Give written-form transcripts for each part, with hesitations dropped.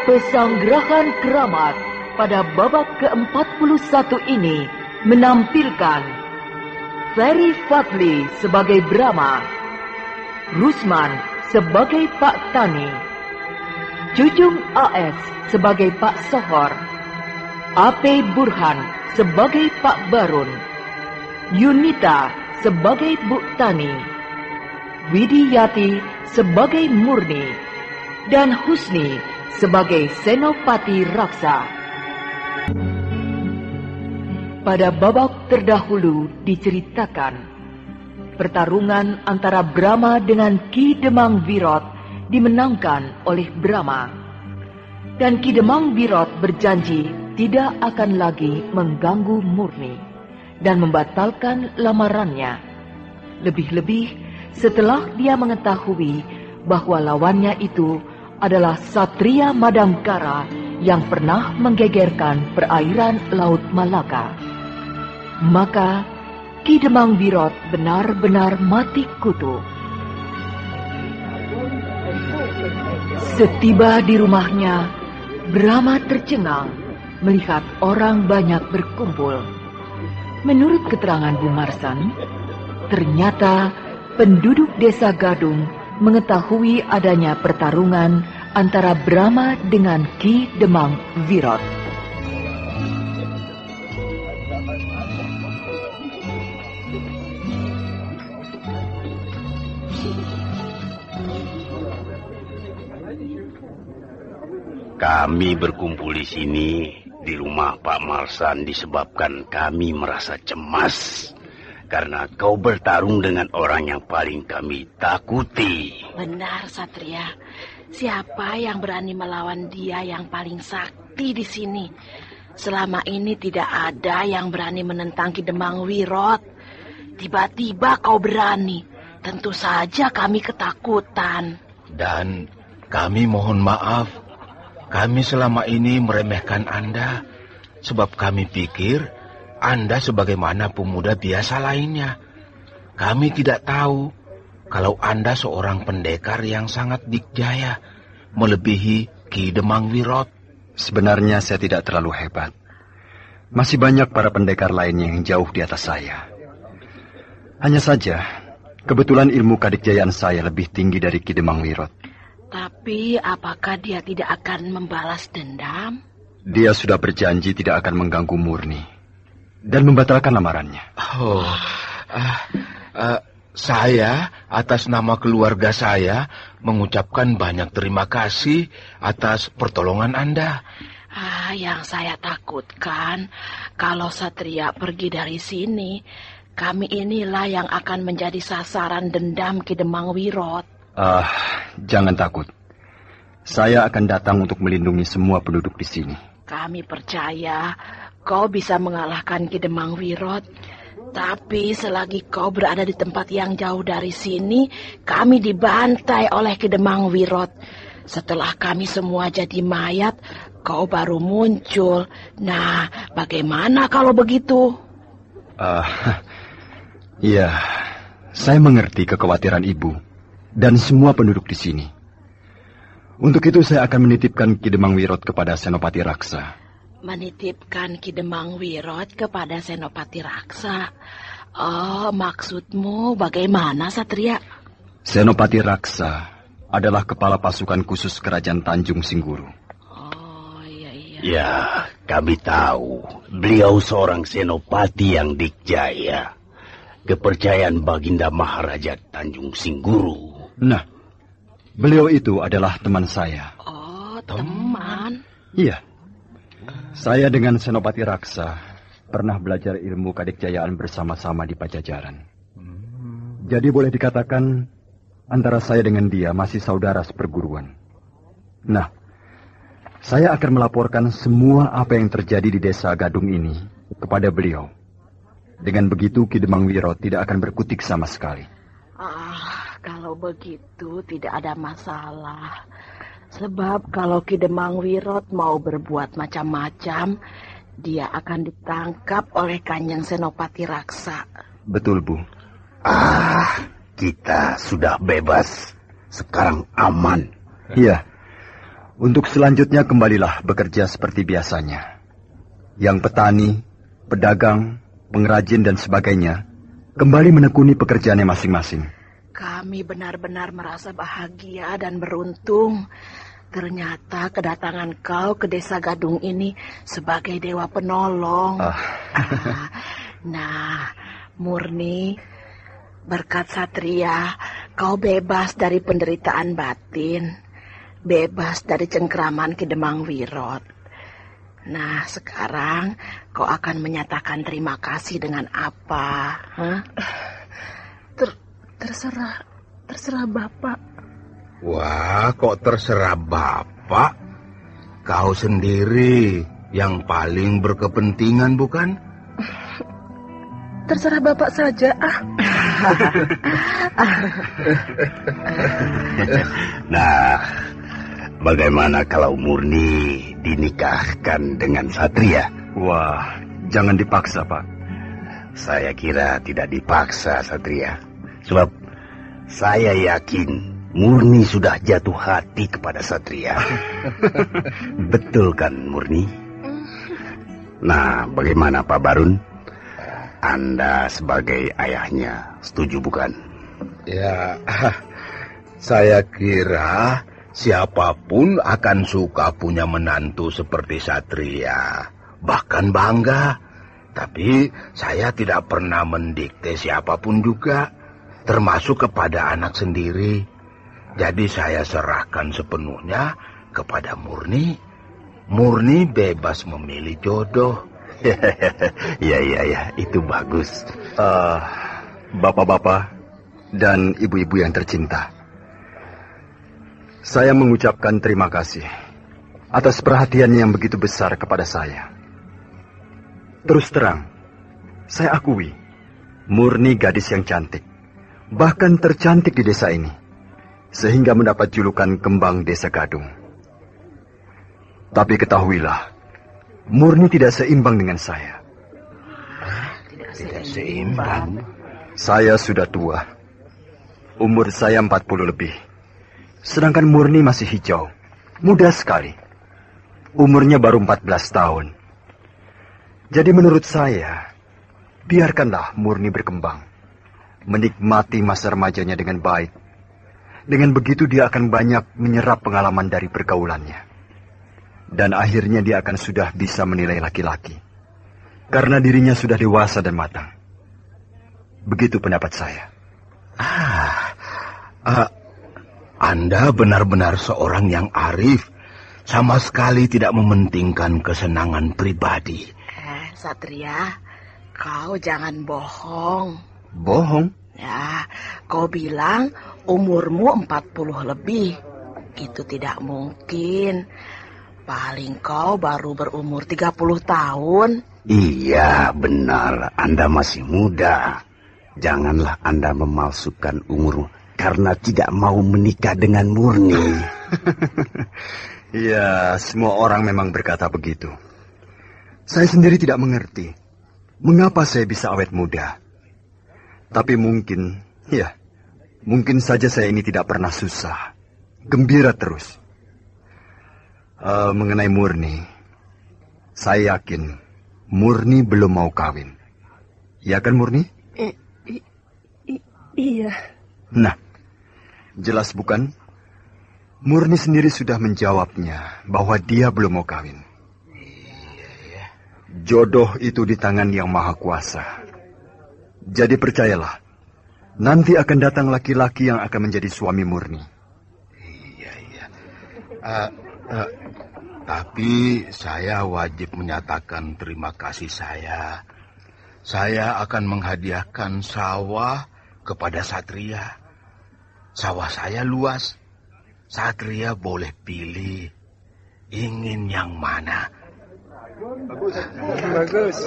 Pesanggrahan Keramat pada babak ke-41 ini menampilkan Ferry Fadli sebagai Brahma, Rusman sebagai Pak Tani, Jujung AS sebagai Pak Sohor, AP Burhan sebagai Pak Barun, Yunita sebagai Bu Tani, Widiyati sebagai Murni, dan Husni sebagai Senopati Raksa. Pada babak terdahulu diceritakan pertarungan antara Brahma dengan Ki Demang Wirot dimenangkan oleh Brahma, dan Ki Demang Wirot berjanji tidak akan lagi mengganggu Murni dan membatalkan lamarannya. Lebih-lebih setelah dia mengetahui bahwa lawannya itu adalah Satria Madangkara yang pernah menggegerkan perairan Laut Malaka. Maka Ki Demang Wirot benar-benar mati kutu. Setiba di rumahnya, Brahma tercengang melihat orang banyak berkumpul. Menurut keterangan Bu Marsan, ternyata penduduk desa Gadung mengetahui adanya pertarungan antara Brahma dengan Ki Demang Wirot. Kami berkumpul di sini di rumah Pak Marsan disebabkan kami merasa cemas karena kau bertarung dengan orang yang paling kami takuti. Benar, Satria. Siapa yang berani melawan dia yang paling sakti di sini? Selama ini tidak ada yang berani menentang Ki Demang Wirot. Tiba-tiba kau berani. Tentu saja kami ketakutan. Dan kami mohon maaf. Kami selama ini meremehkan Anda. Sebab kami pikir Anda sebagaimana pemuda biasa lainnya. Kami tidak tahu kalau Anda seorang pendekar yang sangat dikjaya, melebihi Ki Demang Wirot. Sebenarnya saya tidak terlalu hebat. Masih banyak para pendekar lainnya yang jauh di atas saya. Hanya saja, kebetulan ilmu kadikjayaan saya lebih tinggi dari Ki Demang Wirot. Tapi apakah dia tidak akan membalas dendam? Dia sudah berjanji tidak akan mengganggu Murni dan membatalkan lamarannya. Saya atas nama keluarga saya mengucapkan banyak terima kasih atas pertolongan Anda. Yang saya takutkan kalau Satria pergi dari sini, kami inilah yang akan menjadi sasaran dendam Ki Demang Wirot. Jangan takut. Saya akan datang untuk melindungi semua penduduk di sini. Kami percaya kau bisa mengalahkan Ki Demang Wirot. Tapi selagi kau berada di tempat yang jauh dari sini, kami dibantai oleh Ki Demang Wirot. Setelah kami semua jadi mayat, kau baru muncul. Nah, bagaimana kalau begitu? Iya, saya mengerti kekhawatiran Ibu dan semua penduduk di sini. Untuk itu saya akan menitipkan Ki Demang Wirot kepada Senopati Raksa. Menitipkan Ki Demang Wirot kepada Senopati Raksa? Oh, maksudmu bagaimana, Satria? Senopati Raksa adalah kepala pasukan khusus Kerajaan Tanjung Singguru. Oh, iya. Ya, kami tahu. Beliau seorang senopati yang dikjaya. Kepercayaan Baginda Maharaja Tanjung Singguru. Nah, beliau itu adalah teman saya. Oh, teman? Iya. Saya dengan Senopati Raksa pernah belajar ilmu kadikjayaan bersama-sama di Pajajaran. Jadi boleh dikatakan antara saya dengan dia masih saudara seperguruan. Nah, saya akan melaporkan semua apa yang terjadi di desa Gadung ini kepada beliau. Dengan begitu Ki Demang Wirot tidak akan berkutik sama sekali. Kalau begitu tidak ada masalah. Sebab kalau Ki Demang Wirot mau berbuat macam-macam, dia akan ditangkap oleh Kanjeng Senopati Raksa. Betul, Bu. Kita sudah bebas. Sekarang aman. Iya. Untuk selanjutnya kembalilah bekerja seperti biasanya. Yang petani, pedagang, pengrajin dan sebagainya kembali menekuni pekerjaannya masing-masing. Kami benar-benar merasa bahagia dan beruntung. Ternyata kedatangan kau ke desa Gadung ini sebagai dewa penolong. Nah, Murni, berkat Satria, kau bebas dari penderitaan batin, bebas dari cengkraman Ki Demang Wirot. Nah, sekarang kau akan menyatakan terima kasih dengan apa? Terserah Bapak. Wah, kok terserah Bapak? Kau sendiri yang paling berkepentingan, bukan? Terserah Bapak saja, Nah, bagaimana kalau Murni dinikahkan dengan Satria? Wah, jangan dipaksa, Pak. Saya kira tidak dipaksa, Satria. Sebab saya yakin Murni sudah jatuh hati kepada Satria. Betul kan, Murni? Nah, bagaimana Pak Barun? Anda sebagai ayahnya setuju bukan? Ya, saya kira siapapun akan suka punya menantu seperti Satria. Bahkan bangga. Tapi saya tidak pernah mendikte siapapun juga, termasuk kepada anak sendiri. Jadi saya serahkan sepenuhnya kepada Murni. Murni bebas memilih jodoh. Ya, itu bagus. Bapak-bapak dan ibu-ibu yang tercinta, saya mengucapkan terima kasih atas perhatiannya yang begitu besar kepada saya. Terus terang, saya akui, Murni gadis yang cantik, bahkan tercantik di desa ini, sehingga mendapat julukan Kembang Desa Gadung. Tapi ketahuilah, Murni tidak seimbang dengan saya. Tidak seimbang? Saya sudah tua. Umur saya 40 lebih. Sedangkan Murni masih hijau. Muda sekali. Umurnya baru 14 tahun. Jadi menurut saya, biarkanlah Murni berkembang. Menikmati masa remajanya dengan baik. Dengan begitu dia akan banyak menyerap pengalaman dari pergaulannya. Dan akhirnya dia akan sudah bisa menilai laki-laki. Karena dirinya sudah dewasa dan matang. Begitu pendapat saya. Anda benar-benar seorang yang arif. Sama sekali tidak mementingkan kesenangan pribadi. Satria, kau jangan bohong. Bohong? Ya, kau bilang umurmu 40 lebih. Itu tidak mungkin. Paling kau baru berumur 30 tahun. Iya, benar. Anda masih muda. Janganlah Anda memalsukan umur karena tidak mau menikah dengan Murni. Ya, semua orang memang berkata begitu. Saya sendiri tidak mengerti mengapa saya bisa awet muda. Tapi mungkin saja saya ini tidak pernah susah. Gembira terus. Mengenai Murni, saya yakin Murni belum mau kawin. Ya kan, Murni? Iya. Nah, jelas bukan? Murni sendiri sudah menjawabnya bahwa dia belum mau kawin. Jodoh itu di tangan Yang Maha Kuasa. Jadi percayalah, nanti akan datang laki-laki yang akan menjadi suami Murni. Iya. Tapi saya wajib menyatakan terima kasih saya. Saya akan menghadiahkan sawah kepada Satria. Sawah saya luas. Satria boleh pilih ingin yang mana. Bagus.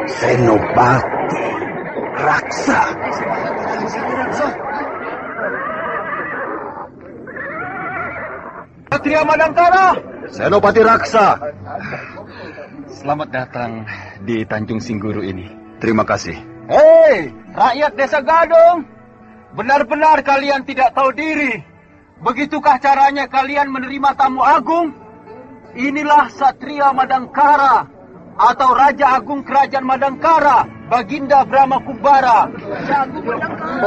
Senopati Raksa. Satria Madangkara. Senopati Raksa. Selamat datang di Tanjung Singguru ini. Terima kasih. Hei, rakyat Desa Gadung. Benar-benar kalian tidak tahu diri. Begitukah caranya kalian menerima tamu agung? Inilah Satria Madangkara atau Raja Agung Kerajaan Madangkara, Baginda Brahma Kumbara. Raja Agung Madangkara.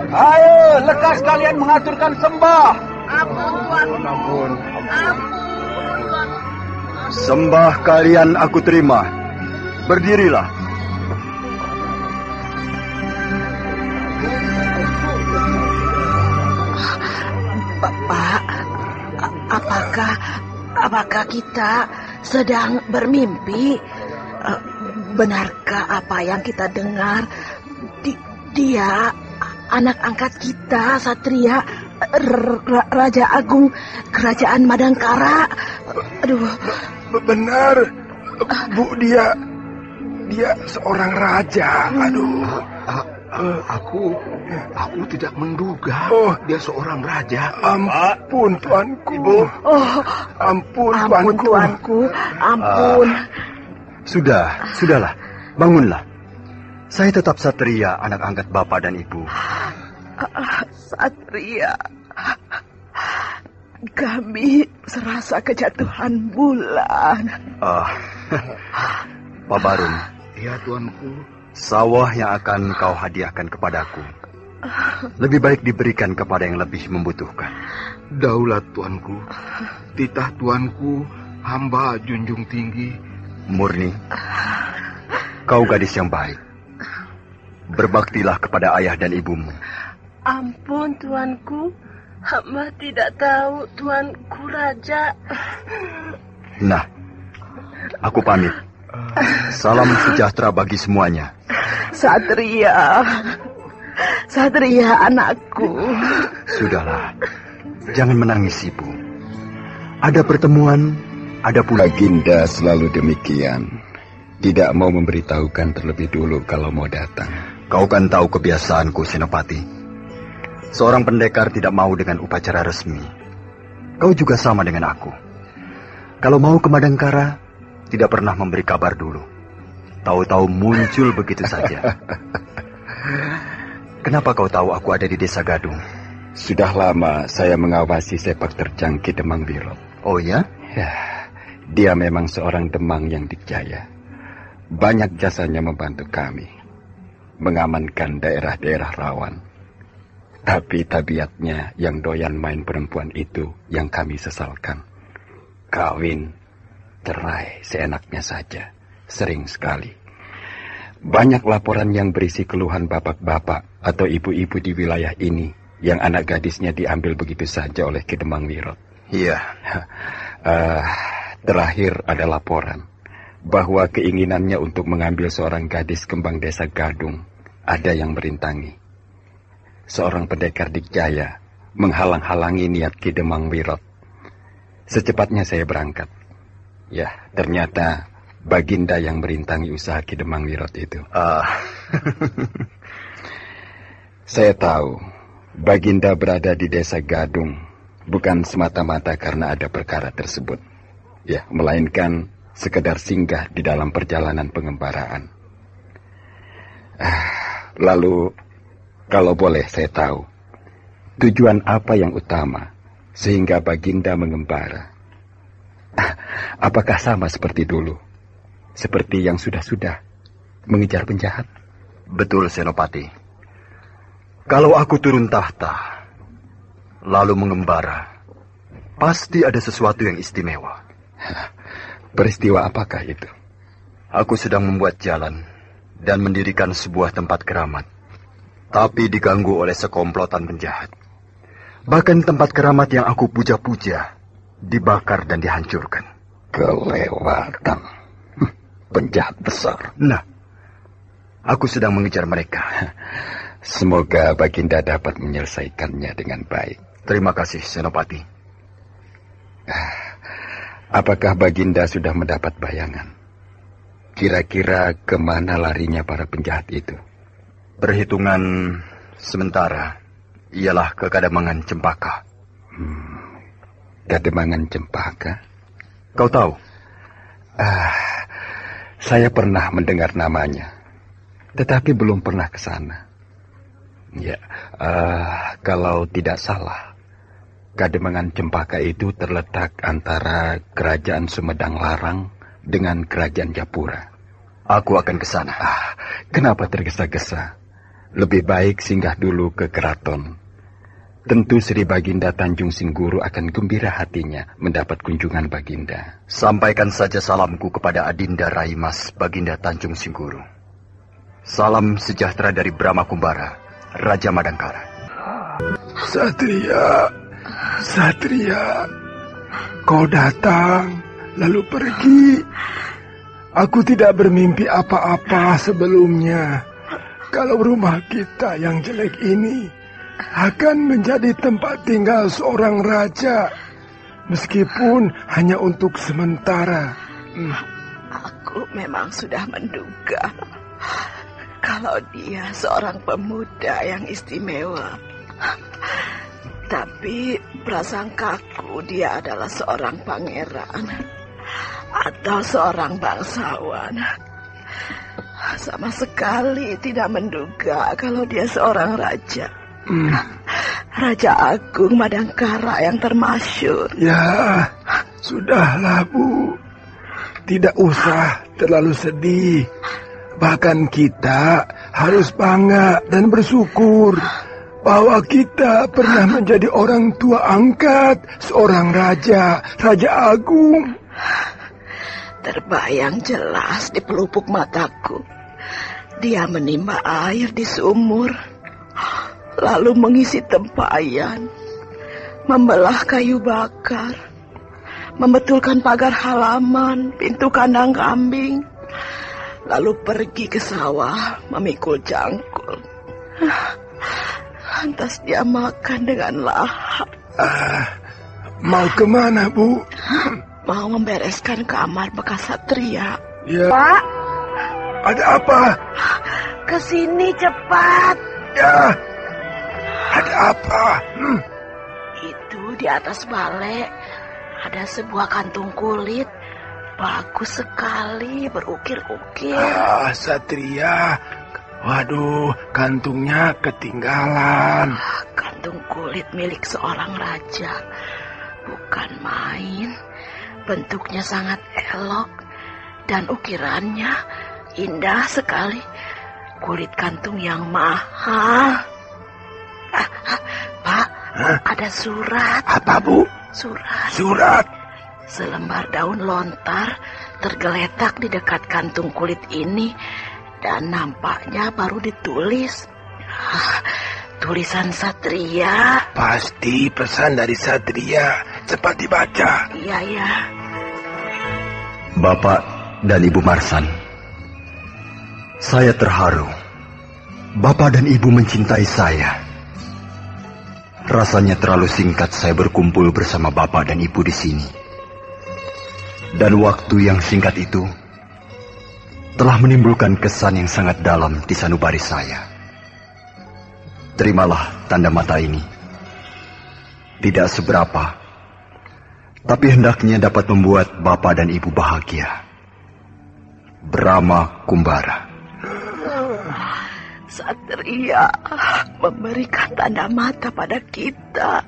Ayo, lekas kalian mengaturkan sembah. Ampun. Sembah kalian aku terima. Berdirilah. Pak, apakah kita sedang bermimpi? Benarkah apa yang kita dengar? Dia anak angkat kita, Satria, Raja Agung Kerajaan Madangkara. Aduh. Benar, Bu, dia seorang raja. Aduh. Aku tidak menduga dia seorang raja. Ampun, tuanku. Ibu. Ampun, Tuanku. Ampun. Sudahlah. Bangunlah. Saya tetap Satria, anak angkat bapak dan ibu. Satria, kami serasa kejatuhan bulan. Pak Barun. Ya, tuanku. Sawah yang akan kau hadiahkan kepadaku lebih baik diberikan kepada yang lebih membutuhkan. Daulat tuanku, titah tuanku, hamba junjung tinggi. Murni, kau gadis yang baik. Berbaktilah kepada ayah dan ibumu. Ampun, tuanku. Hamba tidak tahu, tuanku raja. Nah, aku pamit. Salam sejahtera bagi semuanya. Satria anakku. Sudahlah, jangan menangis, Ibu. Ada pertemuan, ada pula. Baginda selalu demikian. Tidak mau memberitahukan terlebih dulu kalau mau datang. Kau kan tahu kebiasaanku, Senopati. Seorang pendekar tidak mau dengan upacara resmi. Kau juga sama dengan aku. Kalau mau ke Madangkara, tidak pernah memberi kabar dulu. Tahu-tahu muncul begitu saja. Kenapa kau tahu aku ada di Desa Gadung? Sudah lama saya mengawasi sepak terjang Ki Demang Wirot. Oh ya? Ya, dia memang seorang demang yang dikjaya. Banyak jasanya membantu kami mengamankan daerah-daerah rawan. Tapi tabiatnya yang doyan main perempuan itu yang kami sesalkan. Kawin, cerai seenaknya saja, sering sekali. Banyak laporan yang berisi keluhan bapak-bapak atau ibu-ibu di wilayah ini yang anak gadisnya diambil begitu saja oleh Ki Demang Wirot. Iya. Terakhir ada laporan bahwa keinginannya untuk mengambil seorang gadis kembang Desa Gadung ada yang merintangi. Seorang pendekar dikjaya menghalang-halangi niat Ki Demang Wirot. Secepatnya saya berangkat. Ya, ternyata Baginda yang merintangi usaha Ki Demang Wirot itu. Saya tahu Baginda berada di Desa Gadung bukan semata-mata karena ada perkara tersebut. Ya, melainkan sekedar singgah di dalam perjalanan pengembaraan. Lalu, kalau boleh saya tahu, tujuan apa yang utama sehingga Baginda mengembara? Apakah sama seperti dulu? Seperti yang sudah-sudah mengejar penjahat? Betul, Senopati. Kalau aku turun tahta, lalu mengembara, pasti ada sesuatu yang istimewa. Peristiwa apakah itu? Aku sedang membuat jalan dan mendirikan sebuah tempat keramat, tapi diganggu oleh sekomplotan penjahat. Bahkan tempat keramat yang aku puja-puja dibakar dan dihancurkan. Kelewatan. Penjahat besar. Nah, aku sedang mengejar mereka. Semoga Baginda dapat menyelesaikannya dengan baik. Terima kasih, Senopati. Apakah Baginda sudah mendapat bayangan? Kira-kira kemana larinya para penjahat itu? Perhitungan sementara, ialah ke Kademangan Cempaka. Kademangan Cempaka? Kau tahu? Saya pernah mendengar namanya, tetapi belum pernah ke sana. Ya, kalau tidak salah, Kademangan Cempaka itu terletak antara Kerajaan Sumedang Larang dengan Kerajaan Japura. Aku akan ke sana. Kenapa tergesa-gesa? Lebih baik singgah dulu ke keraton. Tentu Sri Baginda Tanjung Singguru akan gembira hatinya mendapat kunjungan Baginda. Sampaikan saja salamku kepada Adinda Raimas Baginda Tanjung Singguru. Salam sejahtera dari Brahma Kumbara, Raja Madangkara. Satria, kau datang lalu pergi. Aku tidak bermimpi apa-apa sebelumnya. Kalau rumah kita yang jelek ini akan menjadi tempat tinggal seorang raja, meskipun hanya untuk sementara. Aku memang sudah menduga kalau dia seorang pemuda yang istimewa. Tapi prasangkaku dia adalah seorang pangeran atau seorang bangsawan. Sama sekali tidak menduga kalau dia seorang raja. Raja Agung Madangkara yang termasyhur. Ya, sudahlah Bu. Tidak usah terlalu sedih. Bahkan kita harus bangga dan bersyukur bahwa kita pernah menjadi orang tua angkat seorang raja, Raja Agung. Terbayang jelas di pelupuk mataku. Dia menimba air di sumur, lalu mengisi tempayan, membelah kayu bakar, membetulkan pagar halaman, pintu kandang kambing, lalu pergi ke sawah memikul jangkul. Lantas dia makan dengan lahap. Mau kemana, Bu? Mau membereskan kamar bekas Satria. Ya. Pak, ada apa? kesini cepat. Ya, ada apa? Itu di atas balai ada sebuah kantung kulit. Bagus sekali, berukir-ukir. Satria. Waduh, kantungnya ketinggalan. Kantung kulit milik seorang raja. Bukan main. Bentuknya sangat elok dan ukirannya indah sekali. Kulit kantung yang mahal. Pak, ada surat. Apa, Bu? Surat. Selembar daun lontar tergeletak di dekat kantung kulit ini dan nampaknya baru ditulis. Tulisan Satria. Pasti pesan dari Satria. Cepat dibaca. Iya. Bapak dan Ibu Marsan, saya terharu. Bapak dan Ibu mencintai saya. Rasanya terlalu singkat saya berkumpul bersama Bapak dan Ibu di sini. Dan waktu yang singkat itu telah menimbulkan kesan yang sangat dalam di sanubari saya. Terimalah tanda mata ini. Tidak seberapa, tapi hendaknya dapat membuat Bapak dan Ibu bahagia. Brahma Kumbara. Satria memberikan tanda mata pada kita.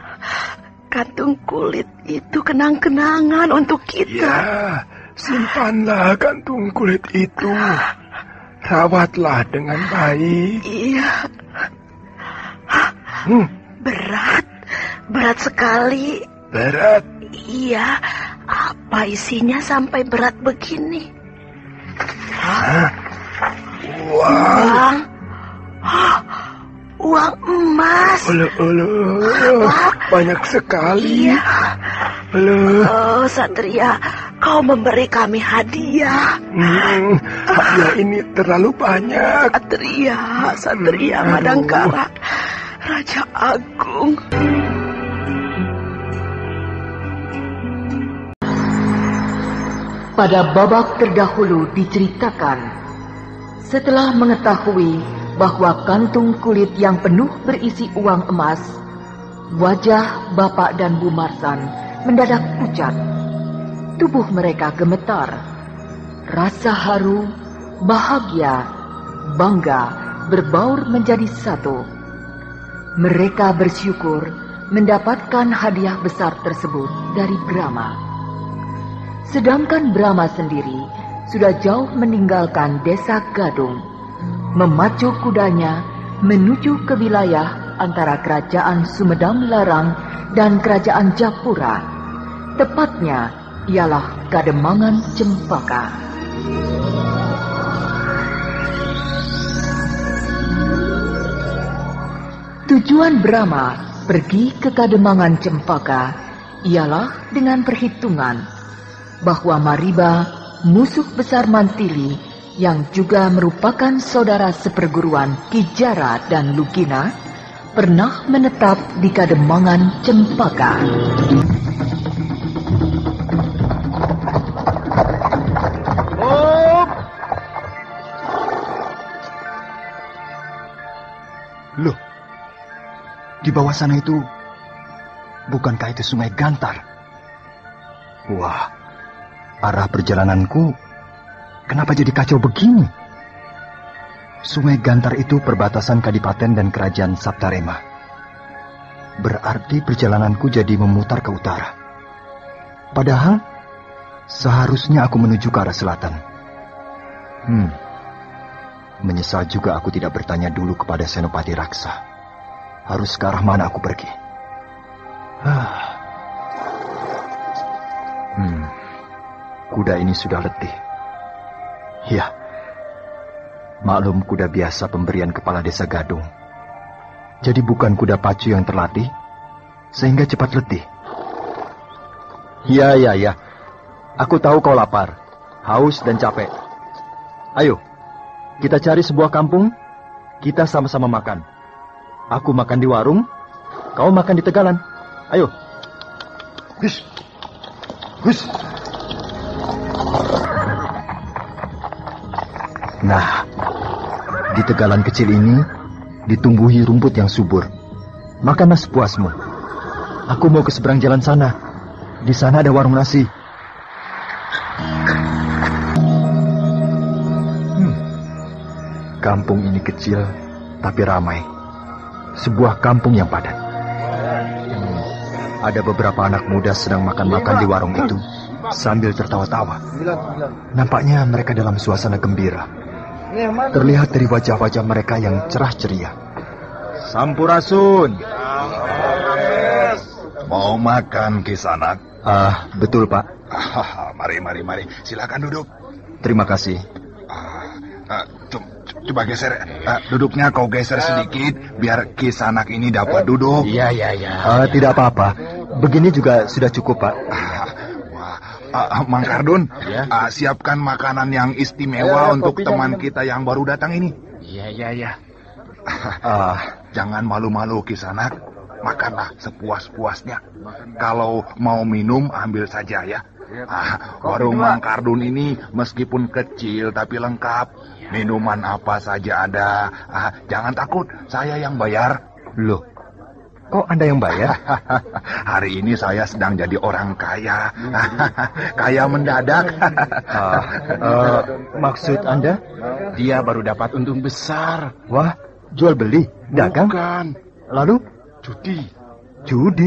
Kantung kulit itu kenang-kenangan untuk kita. Ya, simpanlah kantung kulit itu. Rawatlah dengan baik. Iya. Berat sekali. Berat? Iya, apa isinya sampai berat begini? Uang emas. Banyak sekali. Iya. Oh, Satria, kau memberi kami hadiah. Hadiah ini terlalu banyak. Satria Madangkara, Raja Agung. Pada babak terdahulu diceritakan, setelah mengetahui bahwa kantung kulit yang penuh berisi uang emas, wajah Bapak dan Bu Marsan mendadak pucat. Tubuh mereka gemetar. Rasa haru, bahagia, bangga berbaur menjadi satu. Mereka bersyukur mendapatkan hadiah besar tersebut dari Brahma. Sedangkan Brahma sendiri sudah jauh meninggalkan desa Gadung, memacu kudanya menuju ke wilayah antara kerajaan Sumedang Larang dan kerajaan Japura. Tepatnya ialah Kademangan Cempaka. Tujuan Brahma pergi ke Kademangan Cempaka ialah dengan perhitungan bahwa Mariba, musuh besar Mantili yang juga merupakan saudara seperguruan Ki Jara dan Lugina, pernah menetap di Kademangan Cempaka. Loh, di bawah sana itu, bukankah itu Sungai Gantar? Wah, arah perjalananku kenapa jadi kacau begini? Sungai Gantar itu perbatasan Kadipaten dan Kerajaan Saptarema. Berarti perjalananku jadi memutar ke utara. Padahal, seharusnya aku menuju ke arah selatan. Menyesal juga aku tidak bertanya dulu kepada Senopati Raksa. Harus ke arah mana aku pergi? Kuda ini sudah letih. Ya, maklum kuda biasa pemberian kepala desa Gadung. Jadi bukan kuda pacu yang terlatih, sehingga cepat letih. Ya. Aku tahu kau lapar, haus dan capek. Ayo, kita cari sebuah kampung, kita sama-sama makan. Aku makan di warung, kau makan di tegalan. Ayo. Hus. Nah, di tegalan kecil ini ditumbuhi rumput yang subur. Makanlah sepuasmu. Aku mau ke seberang jalan sana. Di sana ada warung nasi. Kampung ini kecil tapi ramai. Sebuah kampung yang padat. Ada beberapa anak muda sedang makan-makan di warung itu sambil tertawa-tawa. Nampaknya mereka dalam suasana gembira. Terlihat dari wajah-wajah mereka yang cerah ceria. Sampurasun. Mau makan, Kisanak? Betul, Pak. Mari. Silakan duduk. Terima kasih. Coba geser. Duduknya kau geser sedikit biar Kisanak ini dapat duduk. Iya. Tidak apa-apa. Begini juga sudah cukup, Pak. Mang Kardun, siapkan makanan yang istimewa untuk teman kita yang baru datang ini. Iya. Jangan malu-malu, Kisanak. Makanlah sepuas-puasnya. Kalau mau minum, ambil saja ya. Warung Mang Kardun ini meskipun kecil tapi lengkap. Minuman apa saja ada. Jangan takut, saya yang bayar. Loh, kok Anda yang bayar? Hari ini saya sedang jadi orang kaya. Kaya mendadak. Maksud Anda? Dia baru dapat untung besar. Wah, jual beli? Dagang? Bukan. Lalu? Judi?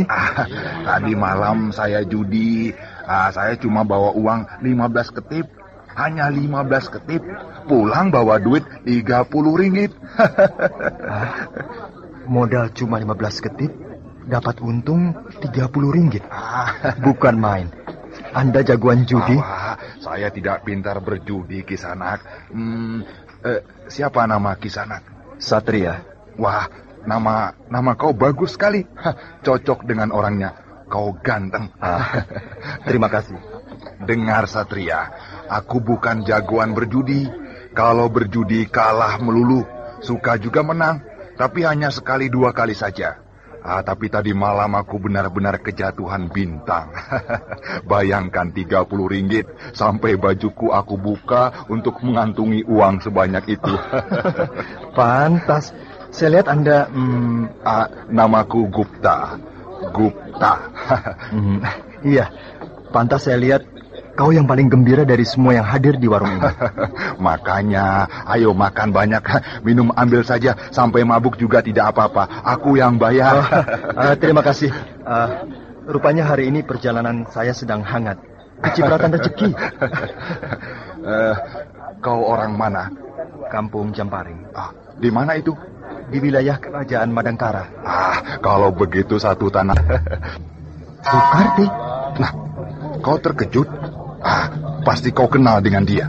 Tadi malam saya judi. Saya cuma bawa uang 15 ketip. Hanya 15 ketip. Pulang bawa duit 30 ringgit. Modal cuma 15 ketip, dapat untung 30 ringgit. Bukan main. Anda jagoan judi? Saya tidak pintar berjudi, Kisanak. Siapa nama Kisanak? Satria. Wah, nama kau bagus sekali. Cocok dengan orangnya. Kau ganteng. Terima kasih. Dengar, Satria, aku bukan jagoan berjudi. Kalau berjudi kalah melulu, suka juga menang, tapi hanya sekali 2 kali saja. Tapi tadi malam aku benar-benar kejatuhan bintang. Bayangkan 30 ringgit sampai bajuku aku buka untuk mengantungi uang sebanyak itu. Pantas. Saya lihat Anda... namaku Gupta. Gupta. Iya, pantas saya lihat kau yang paling gembira dari semua yang hadir di warung ini. Makanya, ayo makan banyak. Minum ambil saja, sampai mabuk juga tidak apa-apa. Aku yang bayar. Terima kasih. Rupanya hari ini perjalanan saya sedang hangat. Kecipratan rezeki. Kau orang mana? Kampung Jamparing. Di mana itu? Di wilayah Kerajaan Madangkara. Kalau begitu satu tanah. Bukarti? Nah, kau terkejut? Pasti kau kenal dengan dia.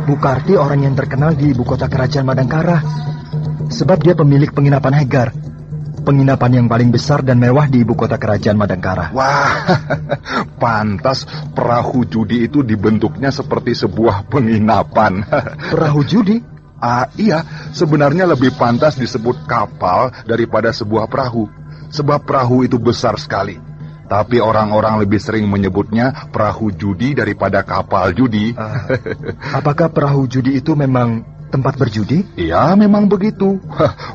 Bukarti orang yang terkenal di ibu kota Kerajaan Madangkara. Sebab dia pemilik penginapan Hegar. Penginapan yang paling besar dan mewah di ibu kota Kerajaan Madangkara. Wah, pantas perahu judi itu dibentuknya seperti sebuah penginapan. Perahu judi? Iya, sebenarnya lebih pantas disebut kapal daripada sebuah perahu. Sebab perahu itu besar sekali. Tapi orang-orang lebih sering menyebutnya perahu judi daripada kapal judi. Apakah perahu judi itu memang tempat berjudi? Iya, memang begitu.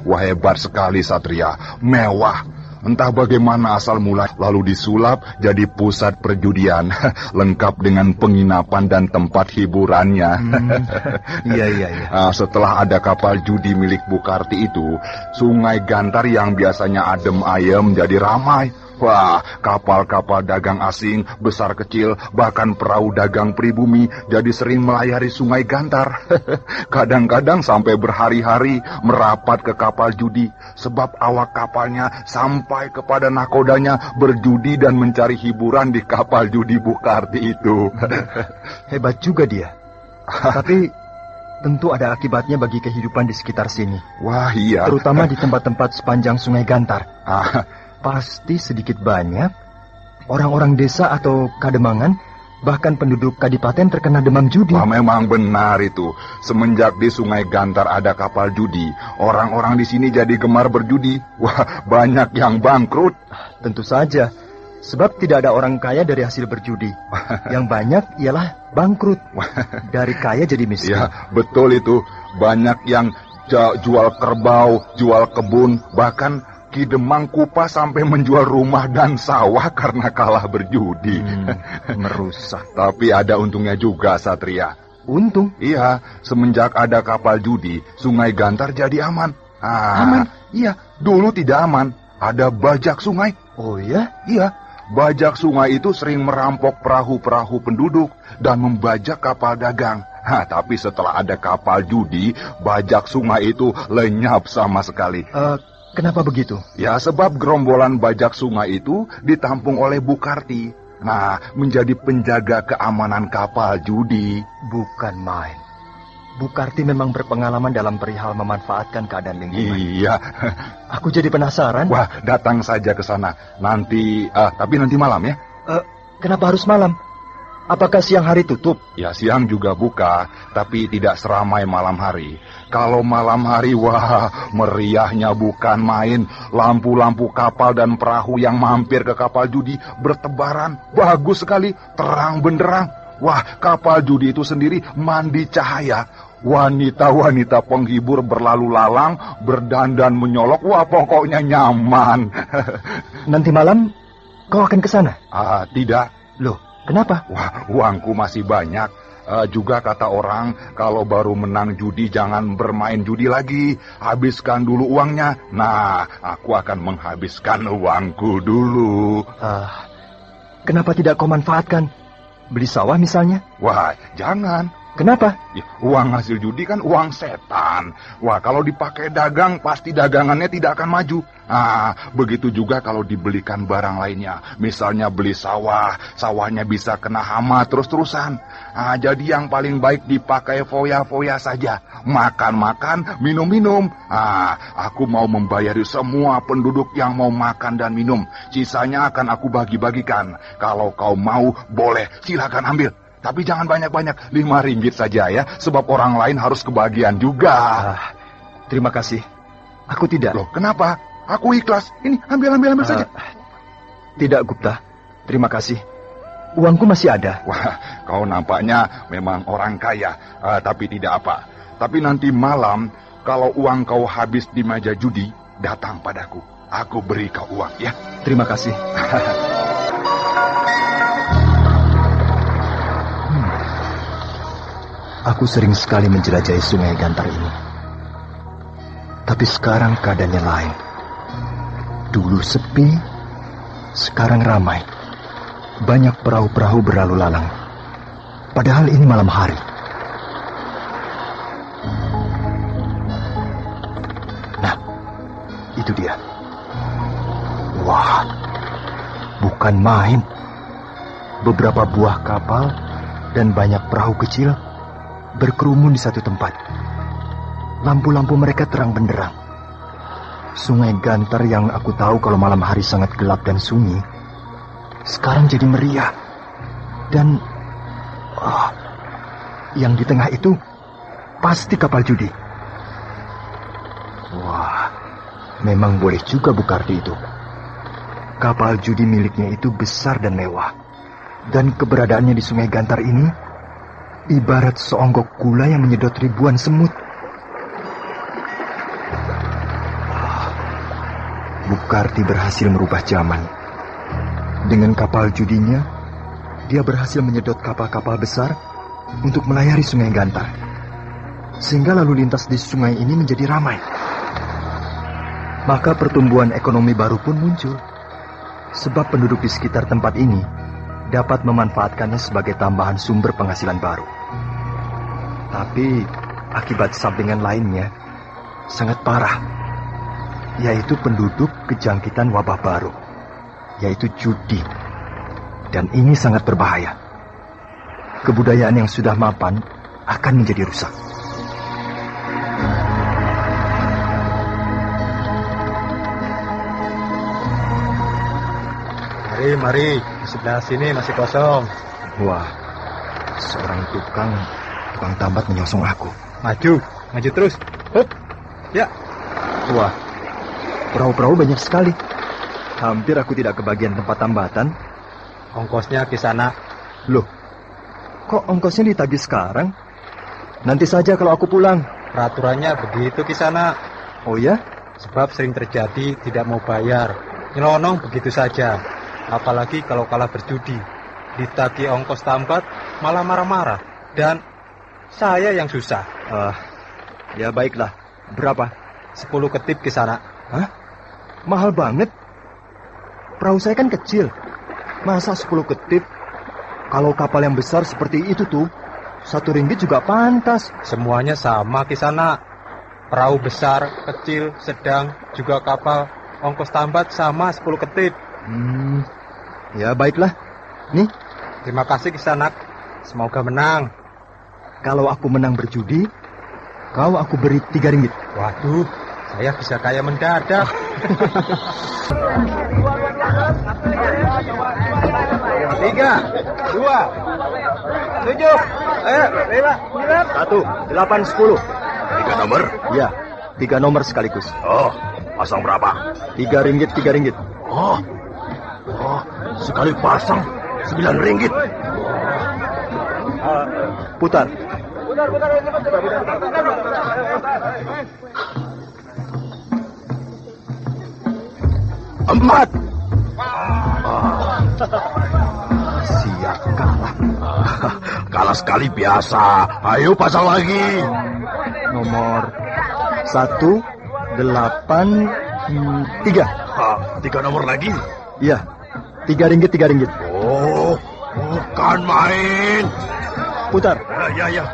Wah, hebat sekali Satria. Mewah. Entah bagaimana asal mula lalu disulap jadi pusat perjudian. Lengkap dengan penginapan dan tempat hiburannya. Iya. Setelah ada kapal judi milik Bukarti itu, Sungai Gantar yang biasanya adem ayem jadi ramai. Wah, kapal-kapal dagang asing, besar kecil, bahkan perahu dagang pribumi jadi sering melayari Sungai Gantar. Kadang-kadang sampai berhari-hari merapat ke kapal judi, sebab awak kapalnya sampai kepada nakodanya berjudi dan mencari hiburan di kapal judi Bukarti itu. Hebat juga dia. Tapi tentu ada akibatnya bagi kehidupan di sekitar sini. Wah, iya. Terutama di tempat-tempat sepanjang Sungai Gantar. Pasti sedikit banyak orang-orang desa atau kademangan, bahkan penduduk kadipaten terkena demam judi. Wah, memang benar itu. Semenjak di Sungai Gantar ada kapal judi, orang-orang di sini jadi gemar berjudi. Wah, banyak yang bangkrut. Tentu saja, sebab tidak ada orang kaya dari hasil berjudi. Yang banyak ialah bangkrut. Dari kaya jadi miskin. Ya, betul itu. Banyak yang jual kerbau, jual kebun, bahkan Ki Demang Kupa sampai menjual rumah dan sawah karena kalah berjudi. Merusak. Tapi ada untungnya juga, Satria. Untung? Iya, semenjak ada kapal judi, Sungai Gantar jadi aman. Aman? Iya, dulu tidak aman. Ada bajak sungai. Oh ya? Iya, bajak sungai itu sering merampok perahu-perahu penduduk dan membajak kapal dagang. Tapi setelah ada kapal judi, bajak sungai itu lenyap sama sekali. Kenapa begitu? Ya, sebab gerombolan bajak sungai itu ditampung oleh Bukarti. Nah, menjadi penjaga keamanan kapal judi. Bukan main. Bukarti memang berpengalaman dalam perihal memanfaatkan keadaan lingkungan. Iya. Aku jadi penasaran. Wah, datang saja ke sana. Tapi nanti malam ya. Kenapa harus malam? Apakah siang hari tutup? Ya, siang juga buka, tapi tidak seramai malam hari. Kalau malam hari, wah, meriahnya bukan main. Lampu-lampu kapal dan perahu yang mampir ke kapal judi bertebaran. Bagus sekali, terang benderang. Wah, kapal judi itu sendiri mandi cahaya. Wanita-wanita penghibur berlalu lalang, berdandan menyolok. Wah, pokoknya nyaman. Nanti malam kau akan ke sana? Tidak. Loh, kenapa? Wah, uangku masih banyak. Juga kata orang, kalau baru menang judi jangan bermain judi lagi. Habiskan dulu uangnya. Nah, aku akan menghabiskan uangku dulu. Kenapa tidak kau manfaatkan? Beli sawah misalnya? Wah, jangan. Kenapa? Ya, uang hasil judi kan uang setan. Wah, kalau dipakai dagang, pasti dagangannya tidak akan maju. Begitu juga kalau dibelikan barang lainnya. Misalnya beli sawah, sawahnya bisa kena hama terus-terusan. Jadi yang paling baik dipakai foya-foya saja. Makan-makan, minum-minum. Aku mau membayari semua penduduk yang mau makan dan minum. Sisanya akan aku bagi-bagikan. Kalau kau mau, boleh, silakan ambil. Tapi jangan banyak-banyak, 5 ringgit saja ya, sebab orang lain harus kebagian juga. Terima kasih. Aku tidak. Loh, kenapa? Aku ikhlas. Ini, ambil saja. Tidak, Gupta. Terima kasih. Uangku masih ada. Wah, kau nampaknya memang orang kaya. Tapi tidak apa. Tapi nanti malam, kalau uang kau habis di meja judi, datang padaku. Aku beri kau uang, ya. Terima kasih. Aku sering sekali menjelajahi Sungai Gantar ini. Tapi sekarang keadaannya lain. Dulu sepi, sekarang ramai. Banyak perahu-perahu berlalu lalang. Padahal ini malam hari. Nah, itu dia. Wah, bukan main. Beberapa buah kapal dan banyak perahu kecil berkerumun di satu tempat. Lampu-lampu mereka terang benderang. Sungai Gantar yang aku tahu kalau malam hari sangat gelap dan sunyi, sekarang jadi meriah. Dan yang di tengah itu pasti kapal judi. Wah, memang boleh juga Bukarti itu. Kapal judi miliknya itu besar dan mewah. Dan keberadaannya di Sungai Gantar ini ibarat seonggok gula yang menyedot ribuan semut. Bukarti berhasil merubah zaman. Dengan kapal judinya, dia berhasil menyedot kapal-kapal besar untuk melayari Sungai Gantar. Sehingga lalu lintas di sungai ini menjadi ramai. Maka pertumbuhan ekonomi baru pun muncul. Sebab penduduk di sekitar tempat ini dapat memanfaatkannya sebagai tambahan sumber penghasilan baru. Tapi akibat sampingan lainnya sangat parah, yaitu penduduk kejangkitan wabah baru, yaitu judi. Dan ini sangat berbahaya. Kebudayaan yang sudah mapan akan menjadi rusak. Mari, di sebelah sini masih kosong. Wah, seorang tukang tambat menyongsong aku. Maju terus. Hup. Ya. Wah, perahu-perahu banyak sekali. Hampir aku tidak kebagian tempat tambatan. Ongkosnya ke sana. Loh, kok ongkosnya ditagih sekarang? Nanti saja kalau aku pulang. Peraturannya begitu ke sana. Oh ya? Sebab sering terjadi tidak mau bayar. Nyelonong begitu saja. Apalagi kalau kalah berjudi. Ditagih ongkos tambat malah marah-marah. Dan saya yang susah. Ya baiklah. Berapa? 10 ketip ke sana. Hah? Mahal banget. Perahu saya kan kecil. Masa 10 ketip? Kalau kapal yang besar seperti itu tuh, 1 ringgit juga pantas. Semuanya sama ke sana. Perahu besar, kecil, sedang, juga kapal. Ongkos tambat sama 10 ketip. Ya baiklah. Nih. Terima kasih Kisanak. Semoga menang. Kalau aku menang berjudi, aku beri 3 ringgit. Waduh, saya bisa kaya mendadak. 3, 2, 7, 1, 8, 10. 3 nomor? Ya, 3 nomor sekaligus. Oh, pasang berapa? 3 ringgit, 3 ringgit. Oh, sekali pasang 9 ringgit. Putar. Empat. Siap kalah. Kalah sekali biasa. Ayo pasang lagi. Nomor 1, 8, 3. 3 nomor lagi? Iya, 3 ringgit, 3 ringgit. Oh, bukan main. Putar. Ya.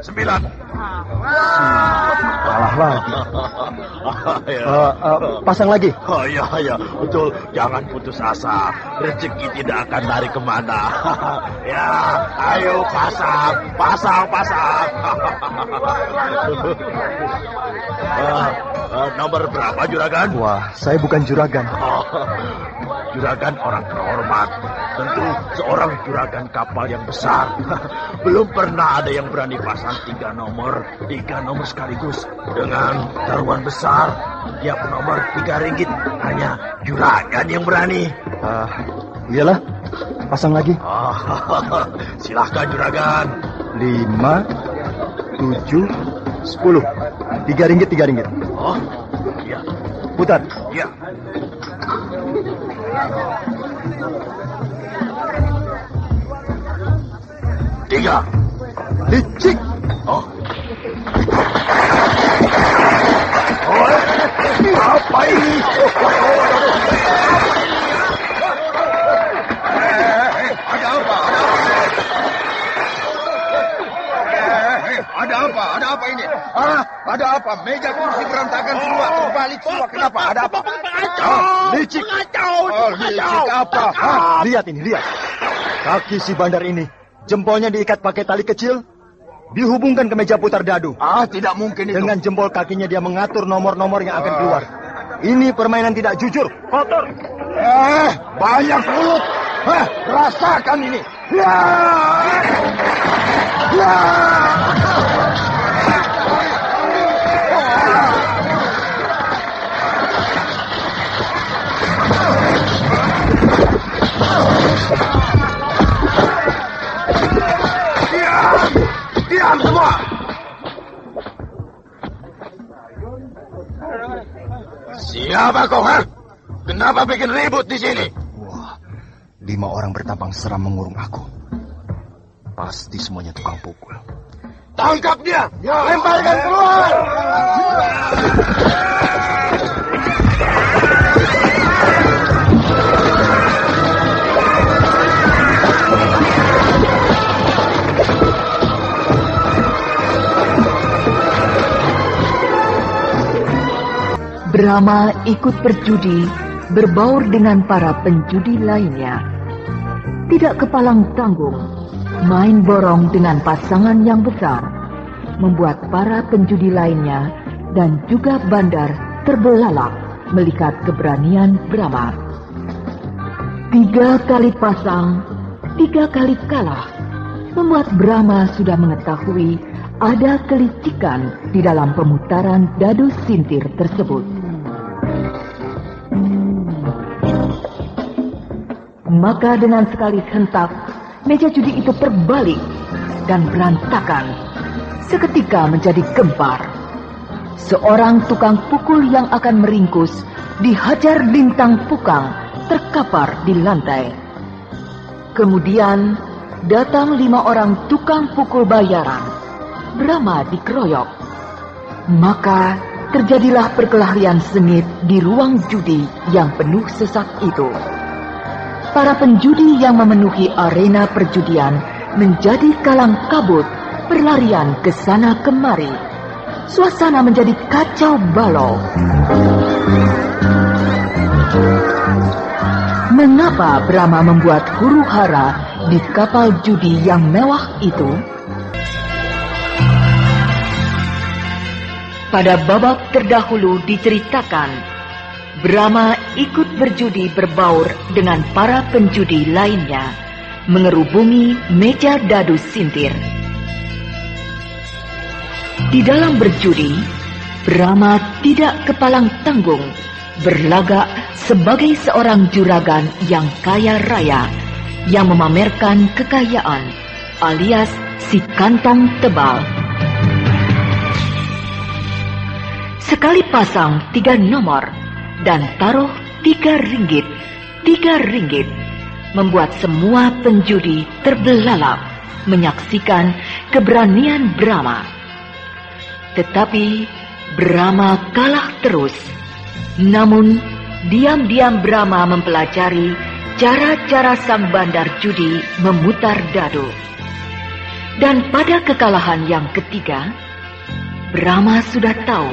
Sembilan. Kalah lagi. Pasang lagi. Ya, betul. Jangan putus asa. Rezeki tidak akan lari kemana. Ya, ayo pasang. Nomor berapa juragan? Wah, saya bukan juragan. Juragan orang terhormat. tentu seorang juragan kapal yang besar. Belum pernah ada yang berani pasang 3 nomor sekaligus dengan taruhan besar. Tiap nomor 3 ringgit, hanya juragan yang berani. Iyalah, pasang lagi. Silahkan juragan. 5, 7, 10. 3 ringgit. Oh, iya. Putar. Iya. Tiga. Licik. Oh. Apa ini? Ada apa ini? Ada apa? Meja kursi berantakan semua, terbalik semua. Kenapa? Ada apa? Licik. Licik apa? Lihat ini, lihat. Kaki si bandar ini, jempolnya diikat pakai tali kecil, dihubungkan ke meja putar dadu. Tidak mungkin itu. Dengan jempol kakinya dia mengatur nomor-nomor yang akan keluar. Ini permainan tidak jujur, kotor. Banyak mulut. Rasakan ini. Diam semua. Siapa kau, Kenapa bikin ribut di sini? 5 orang bertampang seram mengurung aku. Pasti semuanya tukang pukul. Tangkap dia! Lemparkan keluar! Brahma ikut berjudi, berbaur dengan para penjudi lainnya. Tidak kepalang tanggung, main borong dengan pasangan yang besar, membuat para penjudi lainnya dan juga bandar terbelalak melihat keberanian Brahma. 3 kali pasang, 3 kali kalah, membuat Brahma sudah mengetahui ada kelicikan di dalam pemutaran dadu sintir tersebut. Maka dengan sekali hentak, meja judi itu terbalik dan berantakan, seketika menjadi gempar. Seorang tukang pukul yang akan meringkus dihajar lintang pukang terkapar di lantai. Kemudian datang 5 orang tukang pukul bayaran. Brahma dikeroyok. Maka terjadilah perkelahian sengit di ruang judi yang penuh sesak itu. Para penjudi yang memenuhi arena perjudian menjadi kalang kabut, berlarian ke sana kemari. Suasana menjadi kacau balau. Mengapa Brahma membuat huru-hara di kapal judi yang mewah itu? Pada babak terdahulu diceritakan, Brahma ikut berjudi berbaur dengan para penjudi lainnya, mengerubungi meja dadu sintir. Di dalam berjudi, Brahma tidak kepalang tanggung, berlagak sebagai seorang juragan yang kaya raya, yang memamerkan kekayaan, alias si kantong tebal. Sekali pasang 3 nomor dan taruh 3 ringgit, membuat semua penjudi terbelalak menyaksikan keberanian Brahma. Tetapi Brahma kalah terus. Namun diam-diam Brahma mempelajari cara-cara sang bandar judi memutar dadu. Dan pada kekalahan yang ketiga, Brahma sudah tahu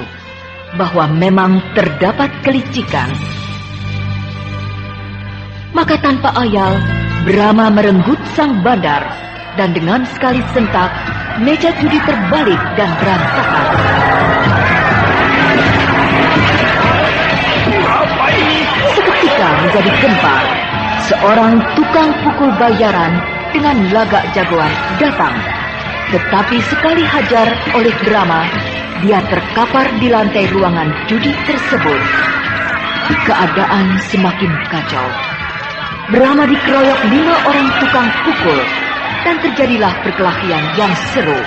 bahwa memang terdapat kelicikan. Maka tanpa ayal, Brahma merenggut sang bandar, dan dengan sekali sentak, meja judi terbalik dan berantakan. Seketika menjadi gempar, seorang tukang pukul bayaran dengan lagak jagoan datang. Tetapi sekali hajar oleh Brahma, dia terkapar di lantai ruangan judi tersebut. Keadaan semakin kacau. Brahma dikeroyok 5 orang tukang pukul dan terjadilah perkelahian yang seru.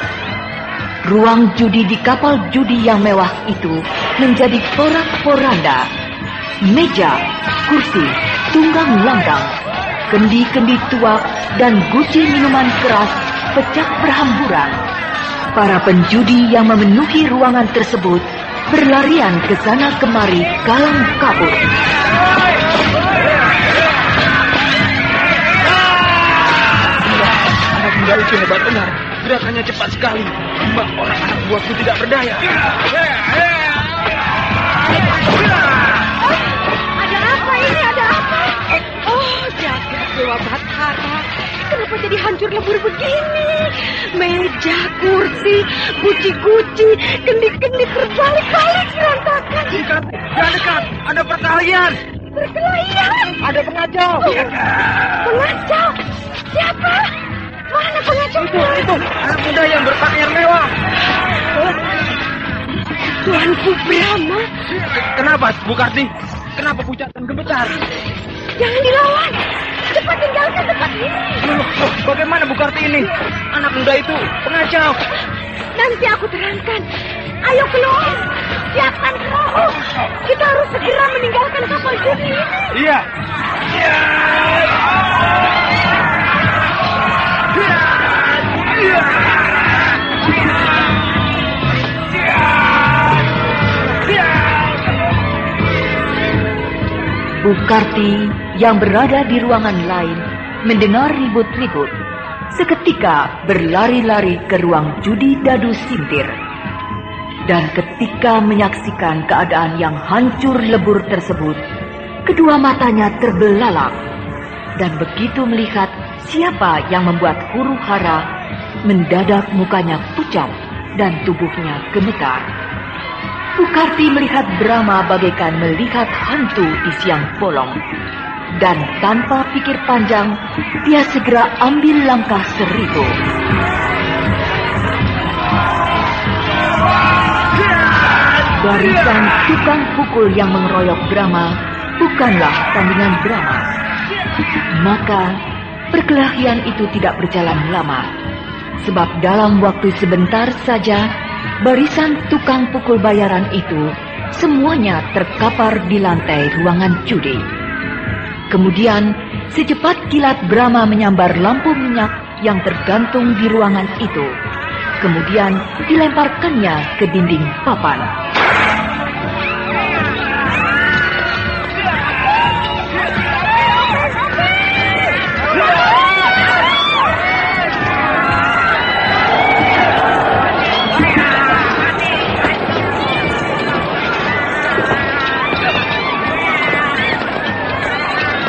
Ruang judi di kapal judi yang mewah itu menjadi porak-poranda. Meja, kursi, tunggang langgang, kendi-kendi tuak dan guci minuman keras pecah berhamburan. Para penjudi yang memenuhi ruangan tersebut berlarian ke sana kemari kalang kabut. Anak muda itu hebat benar. Gerakannya cepat sekali. Mbak, orang anak buahku tidak berdaya. Ada apa ini? Ada apa? Oh, jagat Dewa Batara. Kenapa jadi hancur lebur begini? Meja, kursi, guci-guci, kendi-kendi terbalik-balik berantakan. Jangan dekat. Ada perkelahian. Perkelahian? Ada pengacau. Pengacau? Siapa? Mana pengacau? Itu anak muda yang berpakaian mewah. Tuanku Brahma. Kenapa, Bu Karti? Kenapa pucat dan gemetar? Jangan dilawan. Cepat tinggalkan tempat ini. Bagaimana Bu Karti ini? Anak muda itu pengacau. Nanti aku terangkan. Ayo keluar. Siapkan perahu. Kita harus segera meninggalkan kapal judi ini. Iya. Bu Karti yang berada di ruangan lain mendengar ribut-ribut. Seketika berlari-lari ke ruang judi dadu sintir. Dan ketika menyaksikan keadaan yang hancur lebur tersebut, kedua matanya terbelalak. Dan begitu melihat siapa yang membuat huru hara, mendadak mukanya pucat dan tubuhnya gemetar. Bu Karti melihat Brahma bagaikan melihat hantu di siang bolong. Dan tanpa pikir panjang, dia segera ambil langkah seribu. Barisan tukang pukul yang mengeroyok Brahma bukanlah tandingan Brahma. Maka perkelahian itu tidak berjalan lama. Sebab dalam waktu sebentar saja, barisan tukang pukul bayaran itu semuanya terkapar di lantai ruangan judi. Kemudian secepat kilat Brahma menyambar lampu minyak yang tergantung di ruangan itu. Kemudian dilemparkannya ke dinding papan.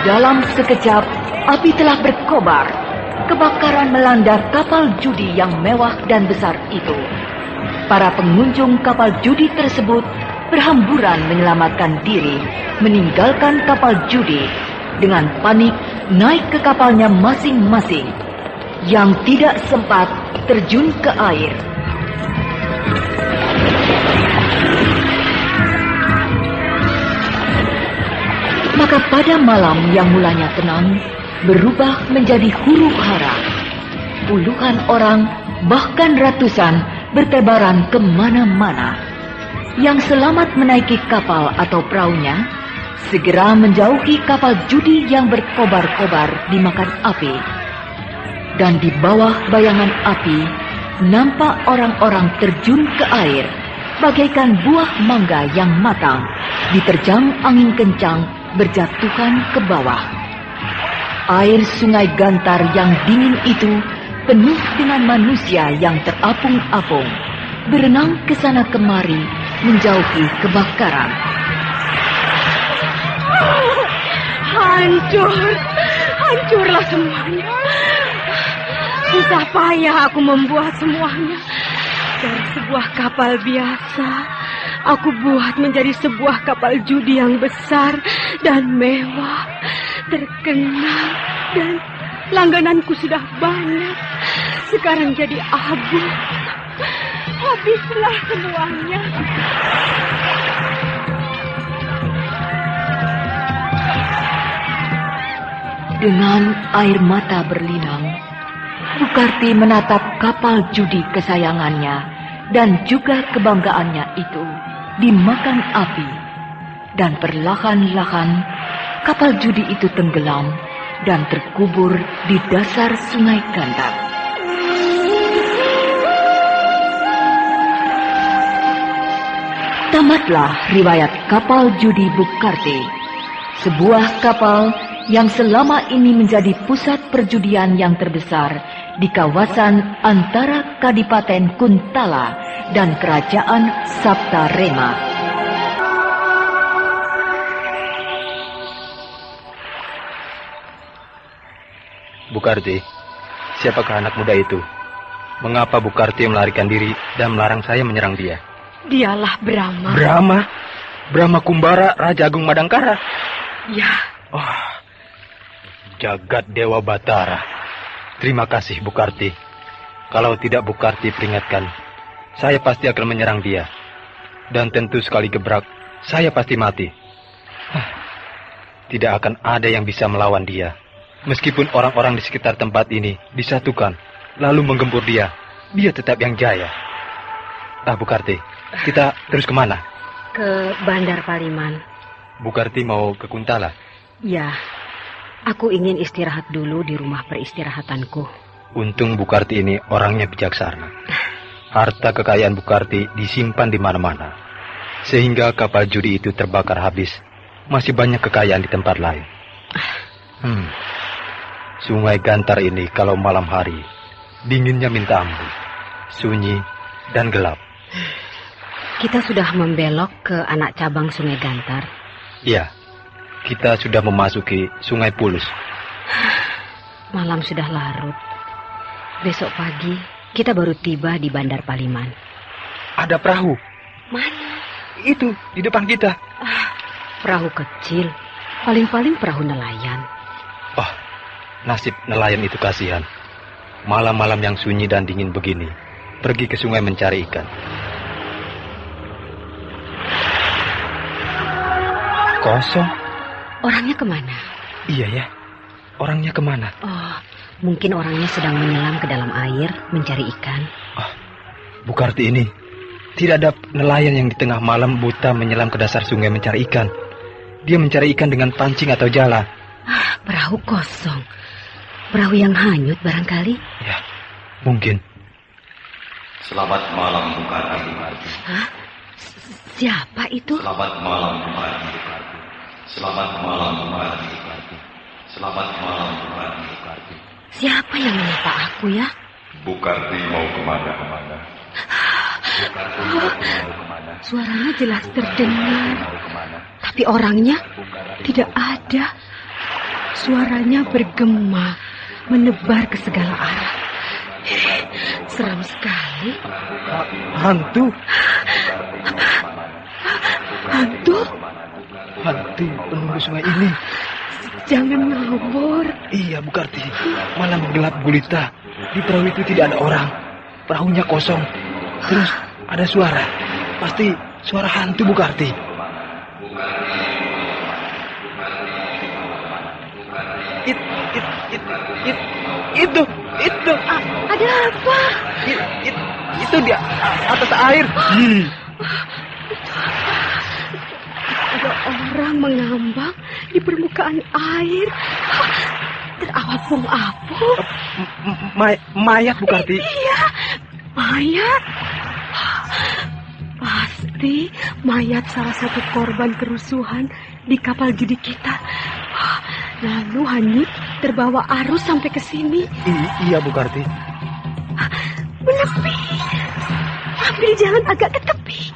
Dalam sekejap, api telah berkobar. Kebakaran melanda kapal judi yang mewah dan besar itu. Para pengunjung kapal judi tersebut berhamburan menyelamatkan diri, meninggalkan kapal judi, dengan panik naik ke kapalnya masing-masing, yang tidak sempat terjun ke air. Maka pada malam yang mulanya tenang, berubah menjadi huru hara. Puluhan orang, bahkan ratusan, bertebaran kemana-mana. Yang selamat menaiki kapal atau perahunya, segera menjauhi kapal judi yang berkobar-kobar dimakan api. Dan di bawah bayangan api, nampak orang-orang terjun ke air, bagaikan buah mangga yang matang, diterjang angin kencang, berjatuhan ke bawah. Air sungai Gantar yang dingin itu penuh dengan manusia yang terapung-apung, berenang ke sana kemari menjauhi kebakaran. Hancurlah semuanya. Susah payah aku membuat semuanya. Dari sebuah kapal biasa, aku buat menjadi sebuah kapal judi yang besar dan mewah. terkenal, dan langgananku sudah banyak. Sekarang jadi abu. Habislah semuanya. Dengan air mata berlinang, Bukarti menatap kapal judi kesayangannya dan juga kebanggaannya itu dimakan api. Dan perlahan-lahan kapal judi itu tenggelam dan terkubur di dasar Sungai Gantar. Tamatlah riwayat kapal judi Bukarti, sebuah kapal yang selama ini menjadi pusat perjudian yang terbesar di kawasan antara Kadipaten Kuntala dan Kerajaan Saptarema. Bukarti, siapakah anak muda itu? Mengapa Bukarti melarikan diri dan melarang saya menyerang dia? Dialah Brahma. Brahma? Brahma Kumbara, Raja Agung Madangkara? Ya. Oh, jagat Dewa Batara. Terima kasih Bukarti. Kalau tidak Bukarti peringatkan, saya pasti akan menyerang dia. Dan tentu sekali gebrak, saya pasti mati. Tidak akan ada yang bisa melawan dia. Meskipun orang-orang di sekitar tempat ini disatukan, lalu menggempur dia, dia tetap yang jaya. Bukarti, kita terus kemana? Ke Bandar Paliman. Bukarti mau ke Kuntala? Ya, aku ingin istirahat dulu di rumah peristirahatanku. Untung Bukarti ini orangnya bijaksana. Harta kekayaan Bukarti disimpan di mana-mana. Sehingga kapal judi itu terbakar habis. Masih banyak kekayaan di tempat lain. Sungai Gantar ini kalau malam hari, dinginnya minta ampun. Sunyi dan gelap. Kita sudah membelok ke anak cabang Sungai Gantar. Ya, kita sudah memasuki Sungai Pulus. Malam sudah larut. Besok pagi kita baru tiba di Bandar Paliman. Ada perahu. Mana? Itu, di depan kita. Perahu kecil. Paling-paling perahu nelayan. Oh, nasib nelayan itu kasihan. Malam-malam yang sunyi dan dingin begini, pergi ke sungai mencari ikan. Kosong. Orangnya kemana? Iya ya, orangnya kemana? Oh, mungkin orangnya sedang menyelam ke dalam air mencari ikan. Oh, Bukarti ini, tidak ada nelayan yang di tengah malam buta menyelam ke dasar sungai mencari ikan. Dia mencari ikan dengan pancing atau jala. Perahu kosong. Perahu yang hanyut barangkali. Ya, mungkin. Selamat malam Bukarti. Hah? Siapa itu? Selamat malam Bukarti. Selamat malam Bukarti. Selamat malam Bukarti. Siapa yang menyapa aku ya? Bukarti mau kemana? Bukarti mau kemana? Suaranya jelas terdengar. Tapi orangnya tidak ada. Suaranya bergema, menebar ke segala arah. Seram sekali. Hantu. Hantu? Hantu penunggu sungai ini. Jangan ngawur. Iya, Bukarti. Malam gelap gulita. Di perahu itu tidak ada orang. Perahunya kosong. Terus ada suara. Pasti suara hantu, Bukarti. Itu. Ada apa? Itu di atas air. Ada orang mengambang di permukaan air. Terapung-apung. Mayat, Bukarti. Iya, mayat. Pasti mayat salah satu korban kerusuhan di kapal judi kita. Lalu hanyut terbawa arus sampai ke sini. Iya, Bukarti. Menepi. Ambil jalan agak ke tepi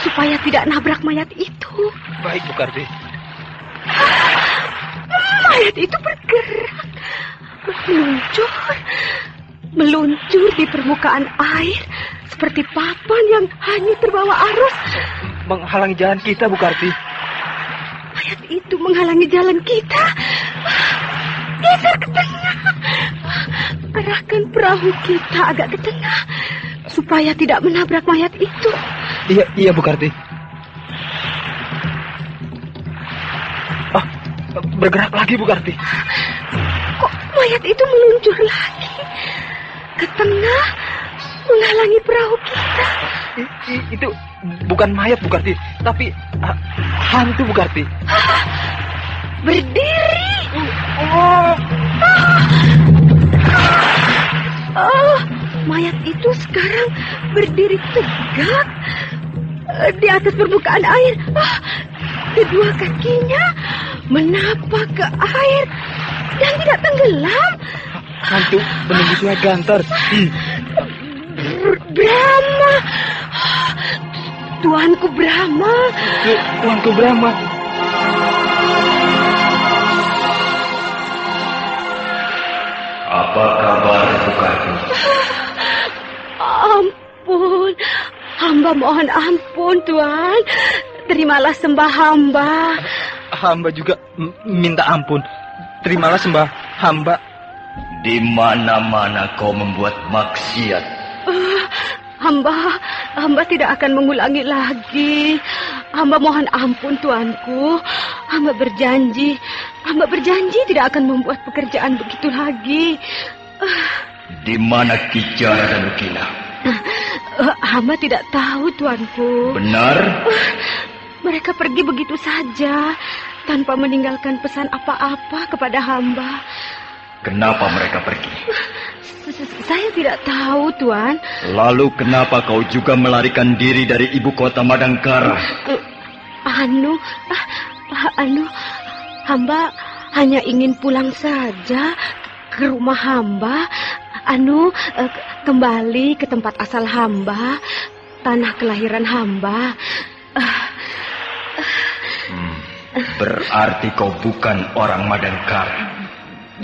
supaya tidak nabrak mayat itu. Baik, Bukarti. Mayat itu bergerak, meluncur di permukaan air seperti papan yang hanyut terbawa arus. Menghalangi jalan kita, Bukarti. Mayat itu menghalangi jalan kita. Geser ke tengah. Arahkan perahu kita agak ke tengah supaya tidak menabrak mayat itu. Iya Bu Karti. Bergerak lagi Bu Karti. Kok mayat itu meluncur lagi ke tengah menghalangi perahu kita? Itu bukan mayat Bu Karti, tapi hantu Bu Karti. Berdiri. Mayat itu sekarang berdiri tegak di atas permukaan air. Kedua kakinya menapak ke air dan tidak tenggelam. Hantu menunggu Sungai Gantar. Brahma. Tuanku Brahma. Tuanku Brahma. Apa kabar Bu Karti? Ampun, hamba mohon ampun Tuan. Terimalah sembah hamba. Hamba juga minta ampun. Terimalah sembah hamba. Di mana-mana kau membuat maksiat. Hamba tidak akan mengulangi lagi. Hamba mohon ampun Tuanku. Hamba berjanji tidak akan membuat pekerjaan begitu lagi. Di mana Kijara dan Lukina? Hamba tidak tahu Tuanku. Benar? Mereka pergi begitu saja tanpa meninggalkan pesan apa-apa kepada hamba. Kenapa mereka pergi? Saya tidak tahu, Tuan. Lalu kenapa kau juga melarikan diri dari ibu kota Madangkara? Hamba hanya ingin pulang saja ke rumah hamba. Kembali ke tempat asal hamba, tanah kelahiran hamba. Berarti kau bukan orang Madangkara.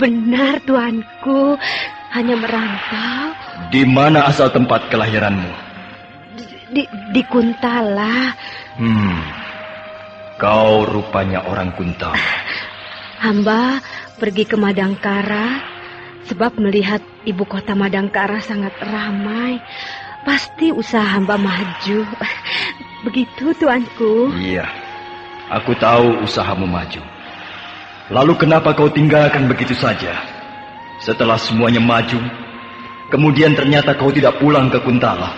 Benar, Tuanku. Hanya merantau. Di mana asal tempat kelahiranmu? Di Kuntala. Kau rupanya orang Kuntala. Hamba pergi ke Madangkara sebab melihat ibu kota Madangkara sangat ramai. Pasti usaha hamba maju. Begitu, Tuanku. Iya, aku tahu usahamu maju. Lalu kenapa kau tinggalkan begitu saja? Setelah semuanya maju, kemudian ternyata kau tidak pulang ke Kuntala,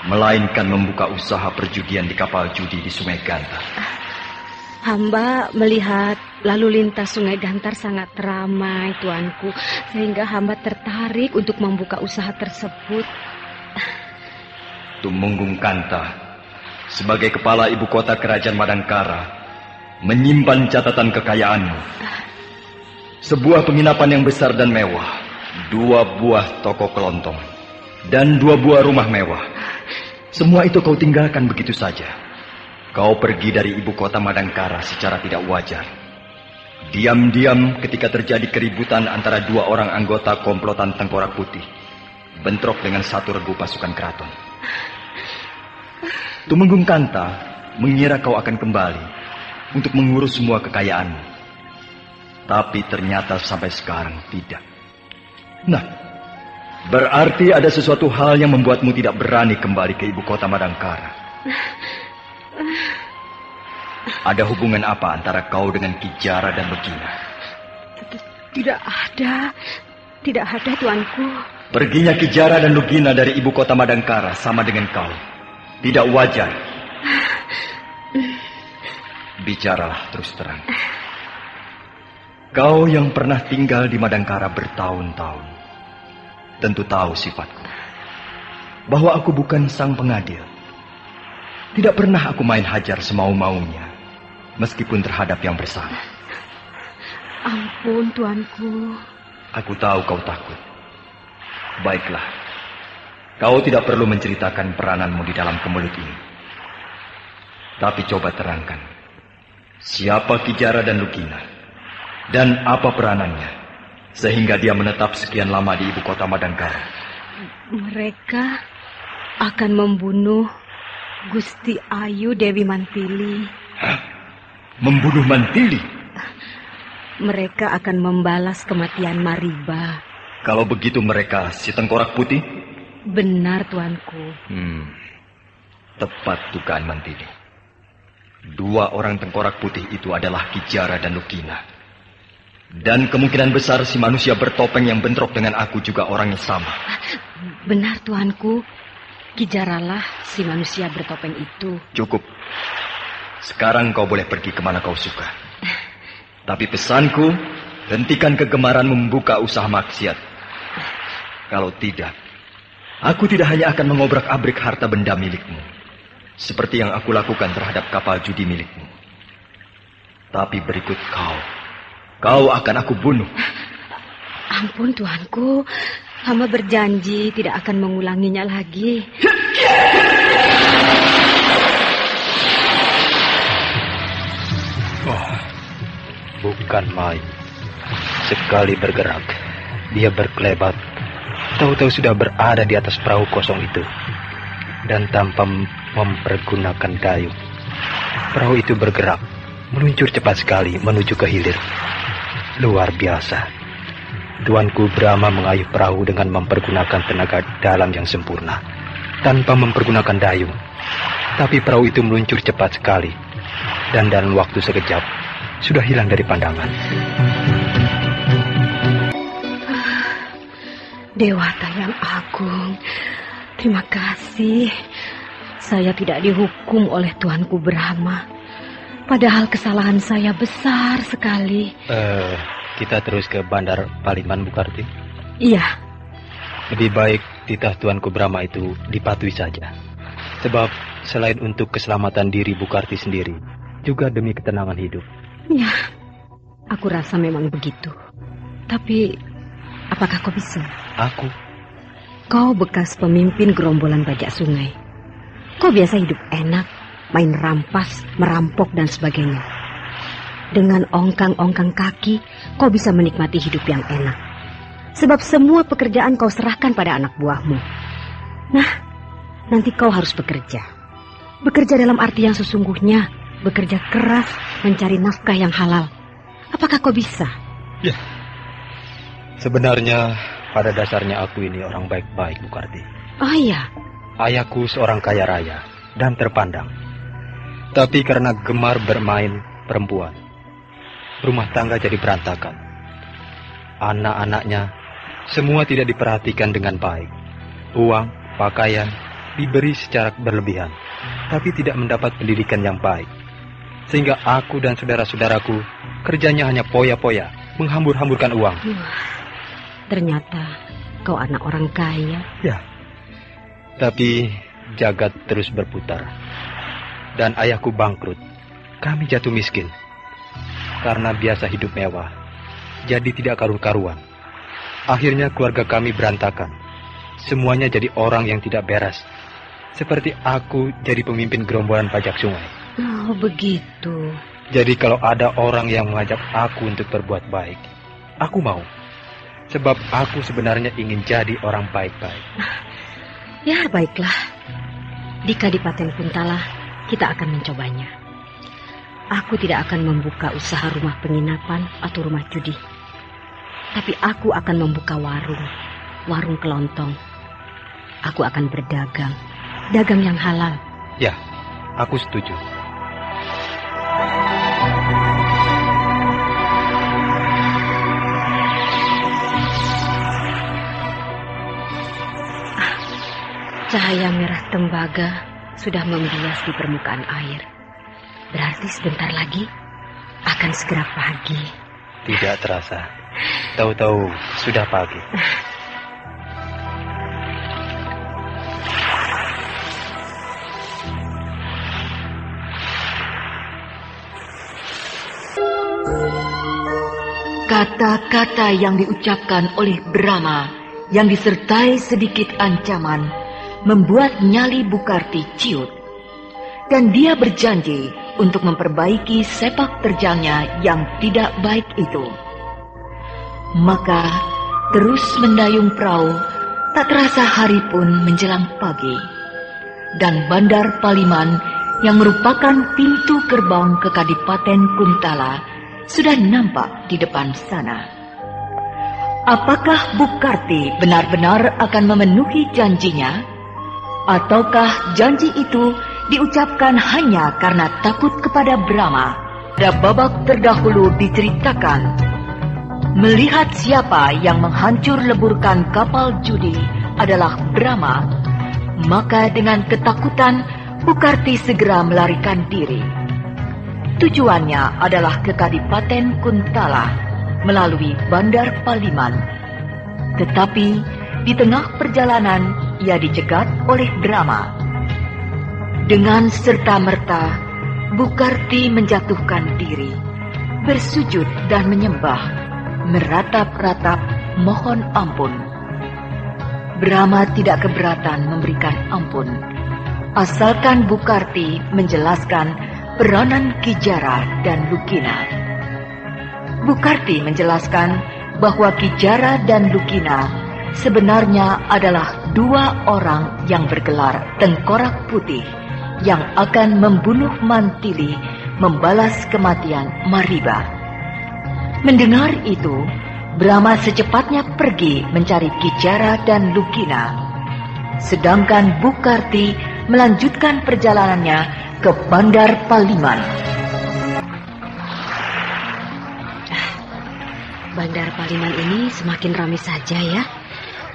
melainkan membuka usaha perjudian di kapal judi di Sungai Gantar. Hamba melihat lalu lintas Sungai Gantar sangat ramai, Tuanku, sehingga hamba tertarik untuk membuka usaha tersebut. Tumenggung Kanta, sebagai kepala ibu kota kerajaan Madangkara, menyimpan catatan kekayaanmu. Sebuah penginapan yang besar dan mewah, 2 buah toko kelontong, dan 2 buah rumah mewah. Semua itu kau tinggalkan begitu saja. Kau pergi dari ibu kota Madangkara secara tidak wajar. Diam-diam ketika terjadi keributan antara 2 orang anggota komplotan Tengkorak Putih, bentrok dengan 1 regu pasukan keraton. Tumenggung Kanta mengira kau akan kembali untuk mengurus semua kekayaanmu. Tapi ternyata sampai sekarang tidak. Nah, berarti ada sesuatu hal yang membuatmu tidak berani kembali ke ibu kota Madangkara. Ada hubungan apa antara kau dengan Kijara dan Lukina? Tidak ada, Tuanku. Perginya Kijara dan Lukina dari ibu kota Madangkara sama dengan kau. Tidak wajar. Bicaralah terus terang. Kau yang pernah tinggal di Madangkara bertahun-tahun tentu tahu sifatku. Bahwa aku bukan sang pengadil. Tidak pernah aku main hajar semau-maunya, meskipun terhadap yang bersalah. Ampun, Tuanku. Aku tahu kau takut. Baiklah, kau tidak perlu menceritakan perananmu di dalam kemelut ini. Tapi coba terangkan, siapa Kijara dan Lukina? Dan apa peranannya sehingga dia menetap sekian lama di ibu kota Madangkara? Mereka akan membunuh Gusti Ayu Dewi Mantili. Hah? Membunuh Mantili? Mereka akan membalas kematian Mariba. Kalau begitu mereka si tengkorak putih? Benar, tuanku. Tepat dugaan Mantili. 2 orang tengkorak putih itu adalah Kijara dan Lukina. Dan kemungkinan besar si manusia bertopeng yang bentrok dengan aku juga orang yang sama. Benar, tuanku. Kijaralah si manusia bertopeng itu. Cukup. Sekarang kau boleh pergi kemana kau suka. Tapi pesanku, hentikan kegemaran membuka usaha maksiat. Kalau tidak, aku tidak hanya akan mengobrak-abrik harta benda milikmu, seperti yang aku lakukan terhadap kapal judi milikmu. Tapi berikut kau akan aku bunuh. Ampun, tuanku. Hamba berjanji tidak akan mengulanginya lagi. Bukan main. Sekali bergerak, dia berkelebat. Tahu-tahu sudah berada di atas perahu kosong itu. Dan tanpa mempergunakan dayung, perahu itu bergerak, meluncur cepat sekali menuju ke hilir. Luar biasa. Tuanku Brahma mengayuh perahu dengan mempergunakan tenaga dalam yang sempurna, tanpa mempergunakan dayung. Tapi perahu itu meluncur cepat sekali, dan dalam waktu sekejap, sudah hilang dari pandangan. Dewata yang agung, terima kasih. Saya tidak dihukum oleh Tuanku Brahma. Padahal kesalahan saya besar sekali. Kita terus ke Bandar Paliman, Bukarti? Iya. Lebih baik titah Tuanku Brahma itu dipatuhi saja. Sebab selain untuk keselamatan diri Bukarti sendiri, juga demi ketenangan hidup. Ya, aku rasa memang begitu. Tapi, apakah kau bisa? Aku? Kau bekas pemimpin gerombolan bajak sungai. Kau biasa hidup enak, main rampas, merampok dan sebagainya. Dengan ongkang-ongkang kaki, kau bisa menikmati hidup yang enak. Sebab semua pekerjaan kau serahkan pada anak buahmu. Nah, nanti kau harus bekerja. Bekerja dalam arti yang sesungguhnya, bekerja keras, mencari nafkah yang halal. Apakah kau bisa? Ya. Sebenarnya, pada dasarnya aku ini orang baik-baik, Bukarti. Oh iya? Ayahku seorang kaya raya dan terpandang. Tapi karena gemar bermain perempuan, rumah tangga jadi berantakan. Anak-anaknya semua tidak diperhatikan dengan baik. Uang, pakaian diberi secara berlebihan, tapi tidak mendapat pendidikan yang baik. Sehingga aku dan saudara-saudaraku kerjanya hanya poya-poya, menghambur-hamburkan uang. Ternyata kau anak orang kaya. Ya. Tapi jagat terus berputar. Dan ayahku bangkrut. Kami jatuh miskin. Karena biasa hidup mewah, jadi tidak karu-karuan. Akhirnya keluarga kami berantakan. Semuanya jadi orang yang tidak beres. Seperti aku jadi pemimpin gerombolan pajak sungai. Oh, begitu. Jadi kalau ada orang yang mengajak aku untuk berbuat baik, aku mau. Sebab aku sebenarnya ingin jadi orang baik-baik. Ya, baiklah. Di Kadipaten Kuntala, kita akan mencobanya. Aku tidak akan membuka usaha rumah penginapan atau rumah judi. Tapi aku akan membuka warung kelontong. Aku akan berdagang, dagang yang halal. Ya, aku setuju. Cahaya merah tembaga sudah membias di permukaan air. Berarti sebentar lagi akan segera pagi. Tidak terasa. Tahu-tahu sudah pagi. Kata-kata yang diucapkan oleh Brahma yang disertai sedikit ancaman membuat nyali Bukarti ciut, dan dia berjanji untuk memperbaiki sepak terjangnya yang tidak baik itu. Maka terus mendayung perahu, tak terasa hari pun menjelang pagi, dan Bandar Paliman yang merupakan pintu gerbang ke Kadipaten Kuntala sudah nampak di depan sana. Apakah Bukarti benar-benar akan memenuhi janjinya? Ataukah janji itu diucapkan hanya karena takut kepada Brahma? Pada babak terdahulu diceritakan, melihat siapa yang menghancur leburkan kapal judi adalah Brahma, maka dengan ketakutan Bukarti segera melarikan diri. Tujuannya adalah ke Kadipaten Kuntala melalui Bandar Paliman. Tetapi di tengah perjalanan ia dicegat oleh Brahma. Dengan serta-merta Bukarti menjatuhkan diri, bersujud dan menyembah, meratap-ratap mohon ampun. Brahma tidak keberatan memberikan ampun, asalkan Bukarti menjelaskan peranan Kijara dan Lukina. Bukarti menjelaskan bahwa Kijara dan Lukina sebenarnya adalah dua orang yang bergelar Tengkorak Putih yang akan membunuh Mantili membalas kematian Mariba. Mendengar itu, Brahma secepatnya pergi mencari Kijara dan Lukina, sedangkan Bukarti melanjutkan perjalanannya ke Bandar Paliman. Bandar Paliman ini semakin ramai saja ya.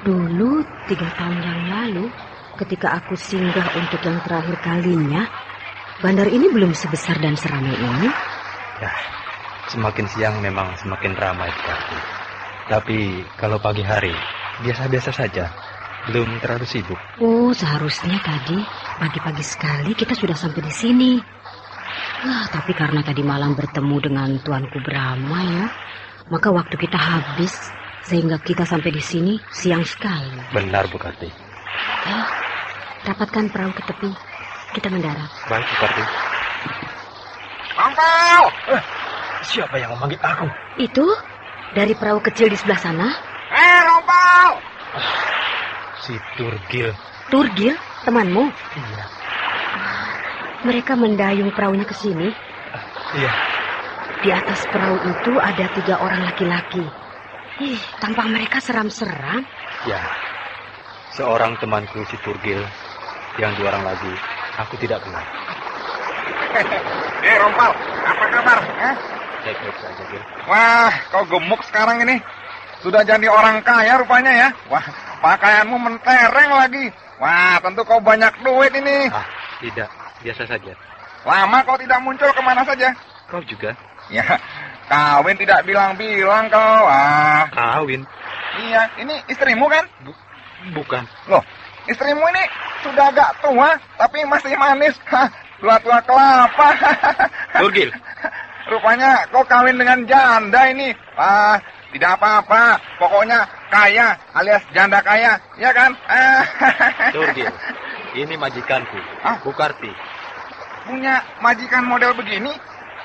Dulu 3 tahun yang lalu, ketika aku singgah untuk yang terakhir kalinya, bandar ini belum sebesar dan seramai ini. Ya, semakin siang memang semakin ramai Bukarti. Tapi kalau pagi hari, biasa-biasa saja. Belum terlalu sibuk. Oh, seharusnya tadi pagi-pagi sekali kita sudah sampai di sini. Wah, tapi karena tadi malam bertemu dengan Tuanku Brahma ya, maka waktu kita habis sehingga kita sampai di sini siang sekali. Benar, Bukarti. Ayo, rapatkan perahu ke tepi. Kita mendarat. Baik, Bukarti. Rompal! Siapa yang memanggil aku? Itu dari perahu kecil di sebelah sana. Rompal! Si Turgil. Turgil, temanmu? Iya. Mereka mendayung perahunya ke sini. Iya. Di atas perahu itu ada 3 orang laki-laki. Tampak mereka seram-seram. Ya, seorang temanku si Turgil, yang 2 orang lagi aku tidak kenal. Rompal, apa kabar? Baik-baik saja, Gil. Wah, kau gemuk sekarang ini. Sudah jadi orang kaya rupanya ya. Wah, pakaianmu mentereng lagi. Wah, tentu kau banyak duit ini. Tidak, biasa saja. Lama kau tidak muncul, kemana saja? Kau juga? Ya, kawin tidak bilang-bilang kau. Kawin? Iya, ini istrimu kan? Bukan. Loh, istrimu ini sudah agak tua, tapi masih manis. Tua-tua kelapa. Turgil. Rupanya kau kawin dengan janda ini. Tidak apa-apa, pokoknya kaya alias janda kaya, ya kan? Turgil, ini majikanku, Bukarti. Punya majikan model begini?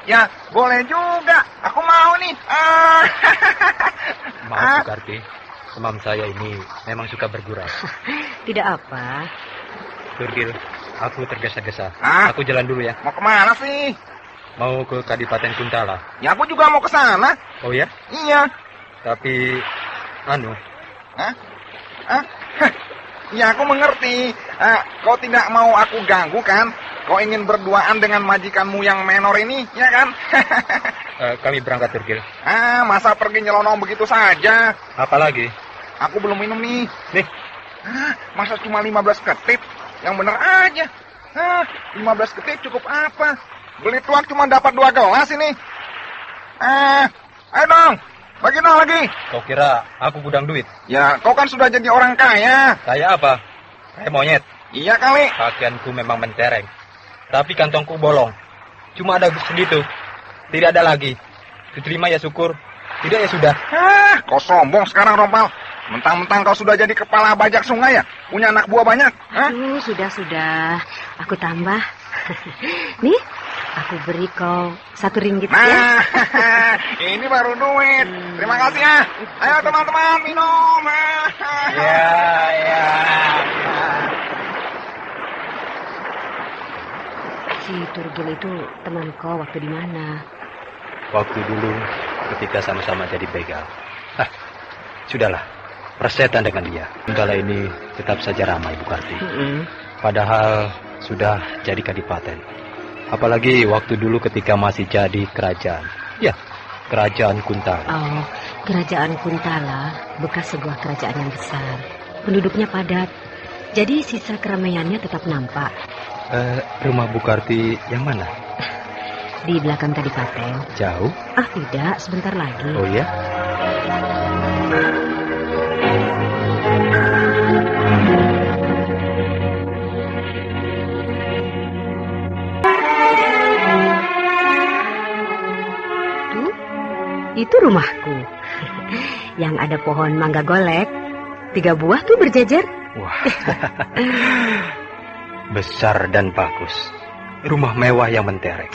Ya, boleh juga. Aku mau nih. Maaf, Bukarti. Teman saya ini memang suka bergurau. Tidak apa. Turgil, aku tergesa-gesa. Aku jalan dulu ya. Mau kemana sih? Mau ke Kadipaten Kuntala. Ya, aku juga mau ke sana. Oh ya? Iya. Tapi, Ya, aku mengerti. Kau tidak mau aku ganggu kan? Kau ingin berduaan dengan majikanmu yang menor ini, ya kan? Kami berangkat, Turgil. Masa pergi nyelonong begitu saja? Apalagi? Aku belum minum nih. Nih. Masa cuma 15 ketip? Yang bener aja. 15 ketip cukup apa? Beli tuak cuma dapat 2 gelas ini. Ayo dong. Bagi dong lagi. Kau kira aku gudang duit? Ya, kau kan sudah jadi orang kaya. Kaya apa? Kayak monyet. Iya kali. Pakaianku memang mentereng. Tapi kantongku bolong. Cuma ada segitu. Tidak ada lagi. Diterima ya syukur. Tidak ya sudah. Kau sombong sekarang, Rompal. Mentang-mentang kau sudah jadi kepala bajak sungai ya? Punya anak buah banyak. Aduh, sudah. Aku tambah. Nih, aku beri kau 1 ringgit ya. Ini baru duit. Terima kasih ya. Ayo teman-teman minum. Ya. Si Turgil itu teman kau waktu di mana? waktu dulu ketika sama-sama jadi begal. Sudahlah, persetan dengan dia. Kuntala ini tetap saja ramai, Bu Karti. Padahal sudah jadi kadipaten. Apalagi waktu dulu ketika masih jadi kerajaan. Ya, kerajaan Kuntala. Oh, kerajaan Kuntala bekas sebuah kerajaan yang besar. Penduduknya padat. Jadi sisa keramaiannya tetap nampak. Rumah Bu Karti yang mana? Di belakang kadipaten. Jauh? Tidak, sebentar lagi. Oh ya? Tuh, itu rumahku. Yang ada pohon mangga golek. 3 buah tuh berjejer. Wah, besar dan bagus. Rumah mewah yang mentereng.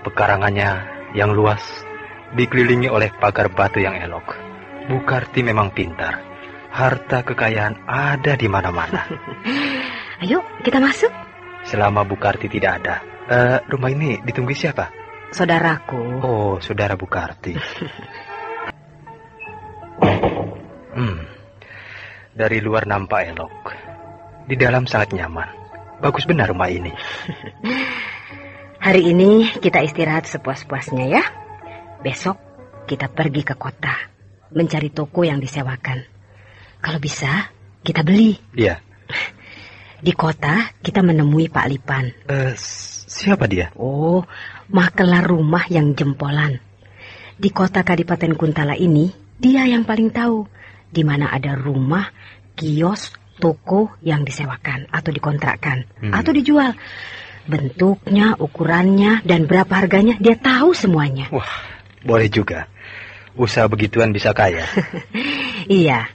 Pekarangannya yang luas, dikelilingi oleh pagar batu yang elok. Bu Karti memang pintar. Harta kekayaan ada di mana-mana. Ayo, kita masuk. Selama Bu Karti tidak ada, rumah ini ditunggu siapa? Saudaraku. Oh, saudara Bu Karti. Dari luar nampak elok. Di dalam sangat nyaman. Bagus benar rumah ini. Hari ini kita istirahat sepuas-puasnya ya. Besok kita pergi ke kota. Mencari toko yang disewakan. Kalau bisa, kita beli. Iya. Di kota kita menemui Pak Lipan. Siapa dia? Oh, makelar rumah yang jempolan. Di kota Kadipaten Kuntala ini, dia yang paling tahu di mana ada rumah, kios, toko yang disewakan atau dikontrakkan atau dijual. Bentuknya, ukurannya, dan berapa harganya dia tahu semuanya. Wah, boleh juga. Usaha begituan bisa kaya. Iya,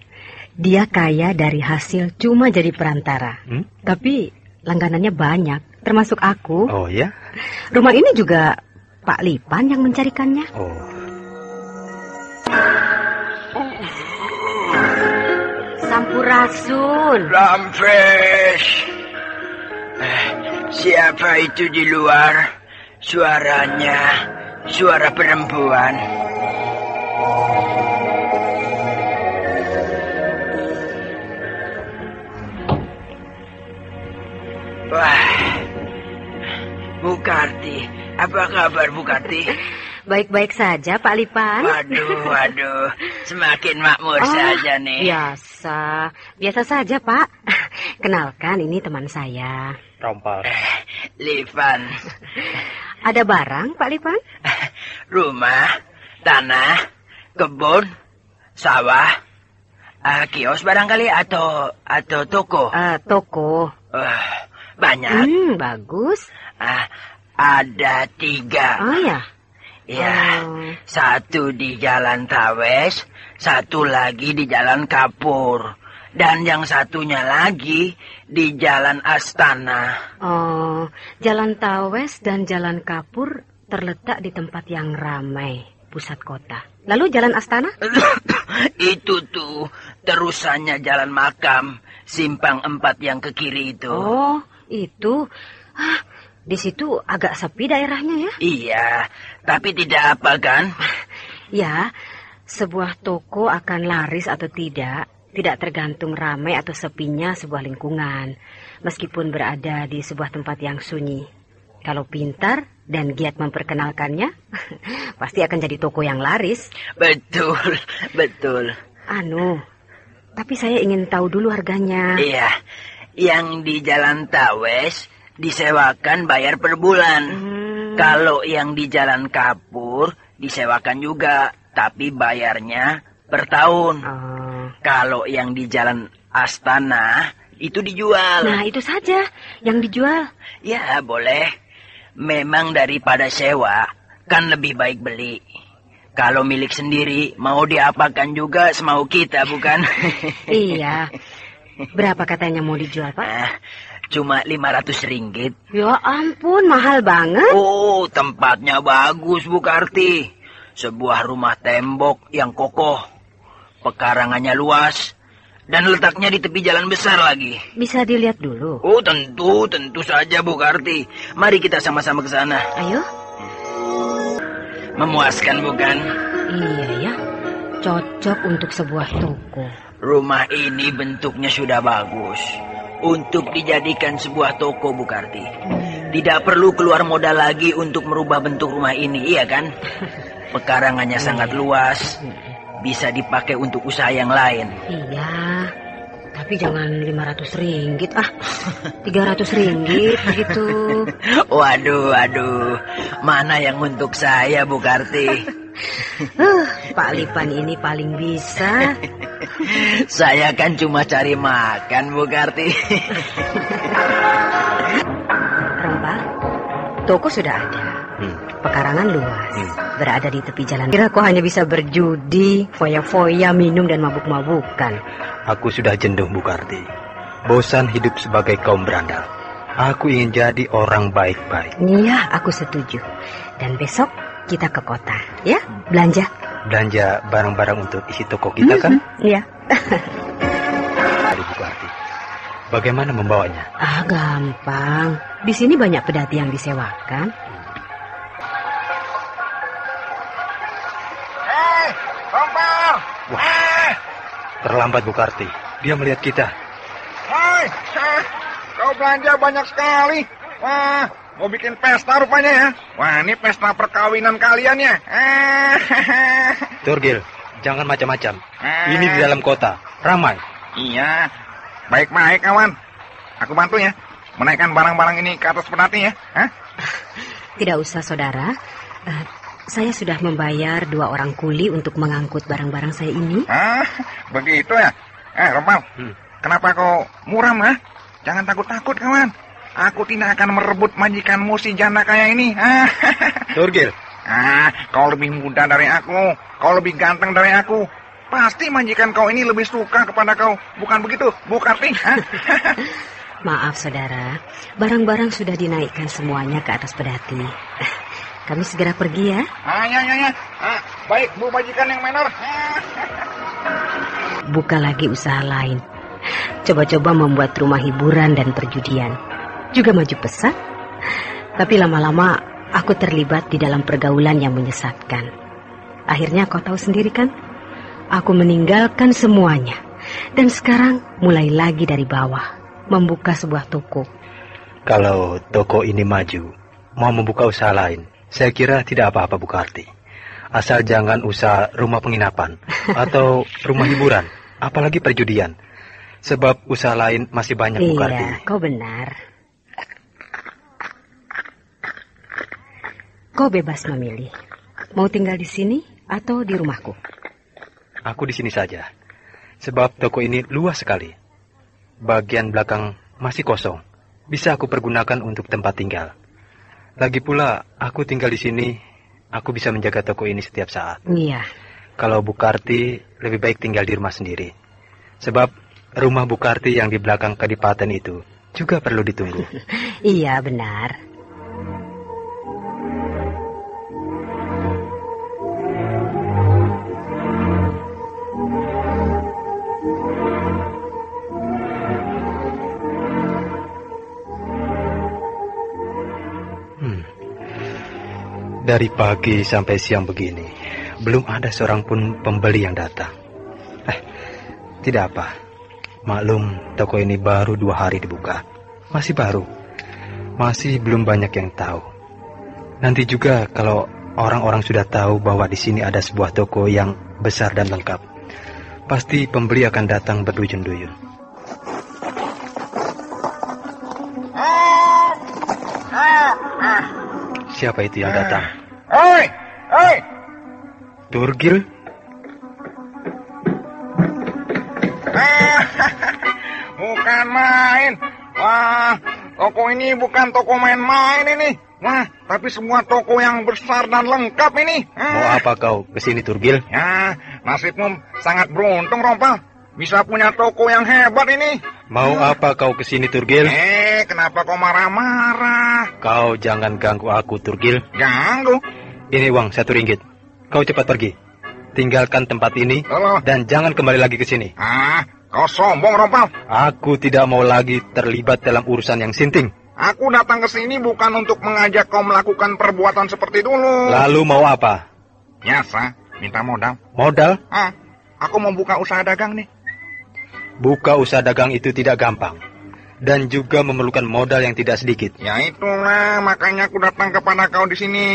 dia kaya dari hasil cuma jadi perantara. Tapi langganannya banyak, termasuk aku. Oh ya? Rumah ini juga Pak Lipan yang mencarikannya. Oh. Sampurasun. Rampes. Siapa itu di luar? Suaranya suara perempuan. Wah, Bu Karti, apa kabar Bu Karti? Baik-baik saja, Pak Lipan. Waduh, semakin makmur saja nih. Biasa saja, Pak. Kenalkan, ini teman saya. Rompal. Lipan. Ada barang, Pak Lipan? Rumah, tanah, kebun, sawah, kios barangkali atau toko? Toko. Banyak. Bagus. Ada 3. Oh ya? Ya, 1 di Jalan Tawes, 1 lagi di Jalan Kapur, dan yang satunya lagi di Jalan Astana. Oh, Jalan Tawes dan Jalan Kapur terletak di tempat yang ramai, pusat kota. Lalu Jalan Astana? Itu tuh terusannya Jalan Makam, simpang 4 yang ke kiri itu. Oh, itu. Di situ agak sepi daerahnya ya? Iya, tapi tidak apa kan? Ya, sebuah toko akan laris atau tidak tergantung ramai atau sepinya sebuah lingkungan. Meskipun berada di sebuah tempat yang sunyi. Kalau pintar dan giat memperkenalkannya, pasti akan jadi toko yang laris. Betul. Tapi saya ingin tahu dulu harganya. Iya, yang di Jalan Tawes disewakan bayar per bulan. Kalau yang di Jalan Kapur disewakan juga, tapi bayarnya per tahun. Kalau yang di Jalan Astana itu dijual. Nah, itu saja yang dijual. Ya, boleh. Memang daripada sewa, kan lebih baik beli. Kalau milik sendiri, mau diapakan juga semau kita, bukan? Iya. Berapa katanya mau dijual, Pak? Cuma 500 ringgit. Ya ampun, mahal banget. Oh, tempatnya bagus, Bu Karti. Sebuah rumah tembok yang kokoh. Pekarangannya luas. Dan letaknya di tepi jalan besar lagi. Bisa dilihat dulu? Oh, tentu saja, Bu Karti. Mari kita sama-sama ke sana. Ayo. Memuaskan bukan? Iya ya, cocok untuk sebuah toko. Rumah ini bentuknya sudah bagus untuk dijadikan sebuah toko, Bu Karti. Tidak perlu keluar modal lagi untuk merubah bentuk rumah ini, iya kan? Pekarangannya sangat luas, bisa dipakai untuk usaha yang lain. Iya, tapi jangan 500 ringgit, 300 ringgit begitu. Waduh, mana yang untuk saya, Bu Karti? Pak Lipan ini paling bisa. Saya kan cuma cari makan, Bu Karti. Rompa, toko sudah ada. Pekarangan luas, berada di tepi jalan. Kira kau hanya bisa berjudi, foya-foya, minum dan mabuk-mabukan. Aku sudah jenuh, Bu Karti. Bosan hidup sebagai kaum berandal. Aku ingin jadi orang baik-baik. Iya, aku setuju. Dan besok kita ke kota, ya? Belanja. Belanja barang-barang untuk isi toko kita, kan? Iya. Aduh, Bu Karti. Bagaimana membawanya? Gampang. Di sini banyak pedati yang disewakan. Hei, Rompal! Wah, terlambat, Bu Karti. Dia melihat kita. Hei, kau belanja banyak sekali. Wah, mau bikin pesta rupanya ya. Wah, ini pesta perkawinan kalian ya. Turgil, jangan macam-macam. Ini di dalam kota, ramai. Iya, baik-baik kawan. Aku bantu ya, menaikkan barang-barang ini ke atas pedati ya. Tidak usah, saudara. Saya sudah membayar 2 orang kuli untuk mengangkut barang-barang saya ini. Begitu ya? Rompal, kenapa kau muram, Jangan takut-takut, kawan. Aku tidak akan merebut majikanmu si janda kaya ini. Turgil. Kau lebih muda dari aku. Kau lebih ganteng dari aku. Pasti majikan kau ini lebih suka kepada kau. Bukan begitu, Bu Karti? Maaf, saudara. Barang-barang sudah dinaikkan semuanya ke atas pedati. Kami segera pergi ya. Ya. Baik, Bu majikan yang menor. Buka lagi usaha lain. Coba-coba membuat rumah hiburan dan perjudian. Juga maju pesat. Tapi lama-lama aku terlibat di dalam pergaulan yang menyesatkan. Akhirnya kau tahu sendiri kan? Aku meninggalkan semuanya. Dan sekarang mulai lagi dari bawah. Membuka sebuah toko. Kalau toko ini maju, mau membuka usaha lain, saya kira tidak apa-apa, Bu Karti. Asal jangan usaha rumah penginapan atau rumah hiburan, apalagi perjudian. Sebab usaha lain masih banyak, Bu Karti. Iya, kau benar. Kau bebas memilih. Mau tinggal di sini atau di rumahku? Aku di sini saja. Sebab toko ini luas sekali. Bagian belakang masih kosong. Bisa aku pergunakan untuk tempat tinggal. Lagi pula, aku tinggal di sini, aku bisa menjaga toko ini setiap saat. Iya. Kalau Bu Karti, lebih baik tinggal di rumah sendiri. Sebab rumah Bu Karti yang di belakang kadipaten itu juga perlu ditunggu. Iya, benar. Dari pagi sampai siang begini, belum ada seorang pun pembeli yang datang. Tidak apa. Maklum, toko ini baru 2 hari dibuka. Masih baru. Masih belum banyak yang tahu. Nanti juga kalau orang-orang sudah tahu bahwa di sini ada sebuah toko yang besar dan lengkap, pasti pembeli akan datang berduyun-duyun. Siapa itu yang datang? Hei! Turgil? Bukan main. Wah, toko ini bukan toko main-main ini. Wah, tapi semua toko yang besar dan lengkap ini. Mau apa kau kesini, Turgil? Ya, nasibmu sangat beruntung, Rompal. Bisa punya toko yang hebat ini. Mau apa kau kesini, Turgil? Kenapa kau marah-marah? Kau jangan ganggu aku, Turgil. Ganggu? Ini uang 1 ringgit. Kau cepat pergi. Tinggalkan tempat ini dan jangan kembali lagi ke sini. Kau sombong, Rompal. Aku tidak mau lagi terlibat dalam urusan yang sinting. Aku datang ke sini bukan untuk mengajak kau melakukan perbuatan seperti dulu. Lalu mau apa? Biasa, minta modal. Modal? Aku mau buka usaha dagang nih. Buka usaha dagang itu tidak gampang. Dan juga memerlukan modal yang tidak sedikit. Ya itulah, makanya aku datang kepada kau di sini.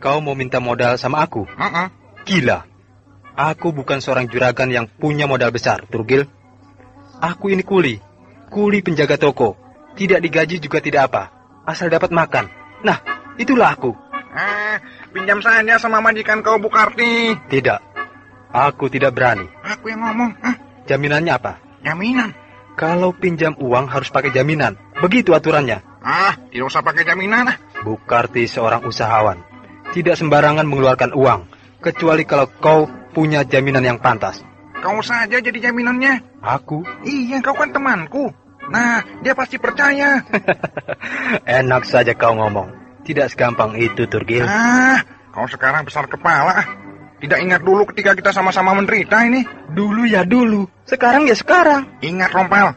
Kau mau minta modal sama aku? Gila. Aku bukan seorang juragan yang punya modal besar, Turgil. Aku ini kuli penjaga toko. Tidak digaji juga tidak apa, asal dapat makan. Nah, itulah aku. Pinjam saja sama majikan kau, Bukarti. Tidak, aku tidak berani. Aku yang ngomong. Jaminannya apa? Jaminan. Kalau pinjam uang harus pakai jaminan. Begitu aturannya. Tidak usah pakai jaminan. Bukarti seorang usahawan. Tidak sembarangan mengeluarkan uang. Kecuali kalau kau punya jaminan yang pantas. Kau saja jadi jaminannya. Aku? Iya, kau kan temanku. Nah, dia pasti percaya. Enak saja kau ngomong. Tidak segampang itu, Turgil. Kau sekarang besar kepala. Tidak ingat dulu ketika kita sama-sama menderita ini? Dulu ya dulu. Sekarang ya sekarang. Ingat, Rompal.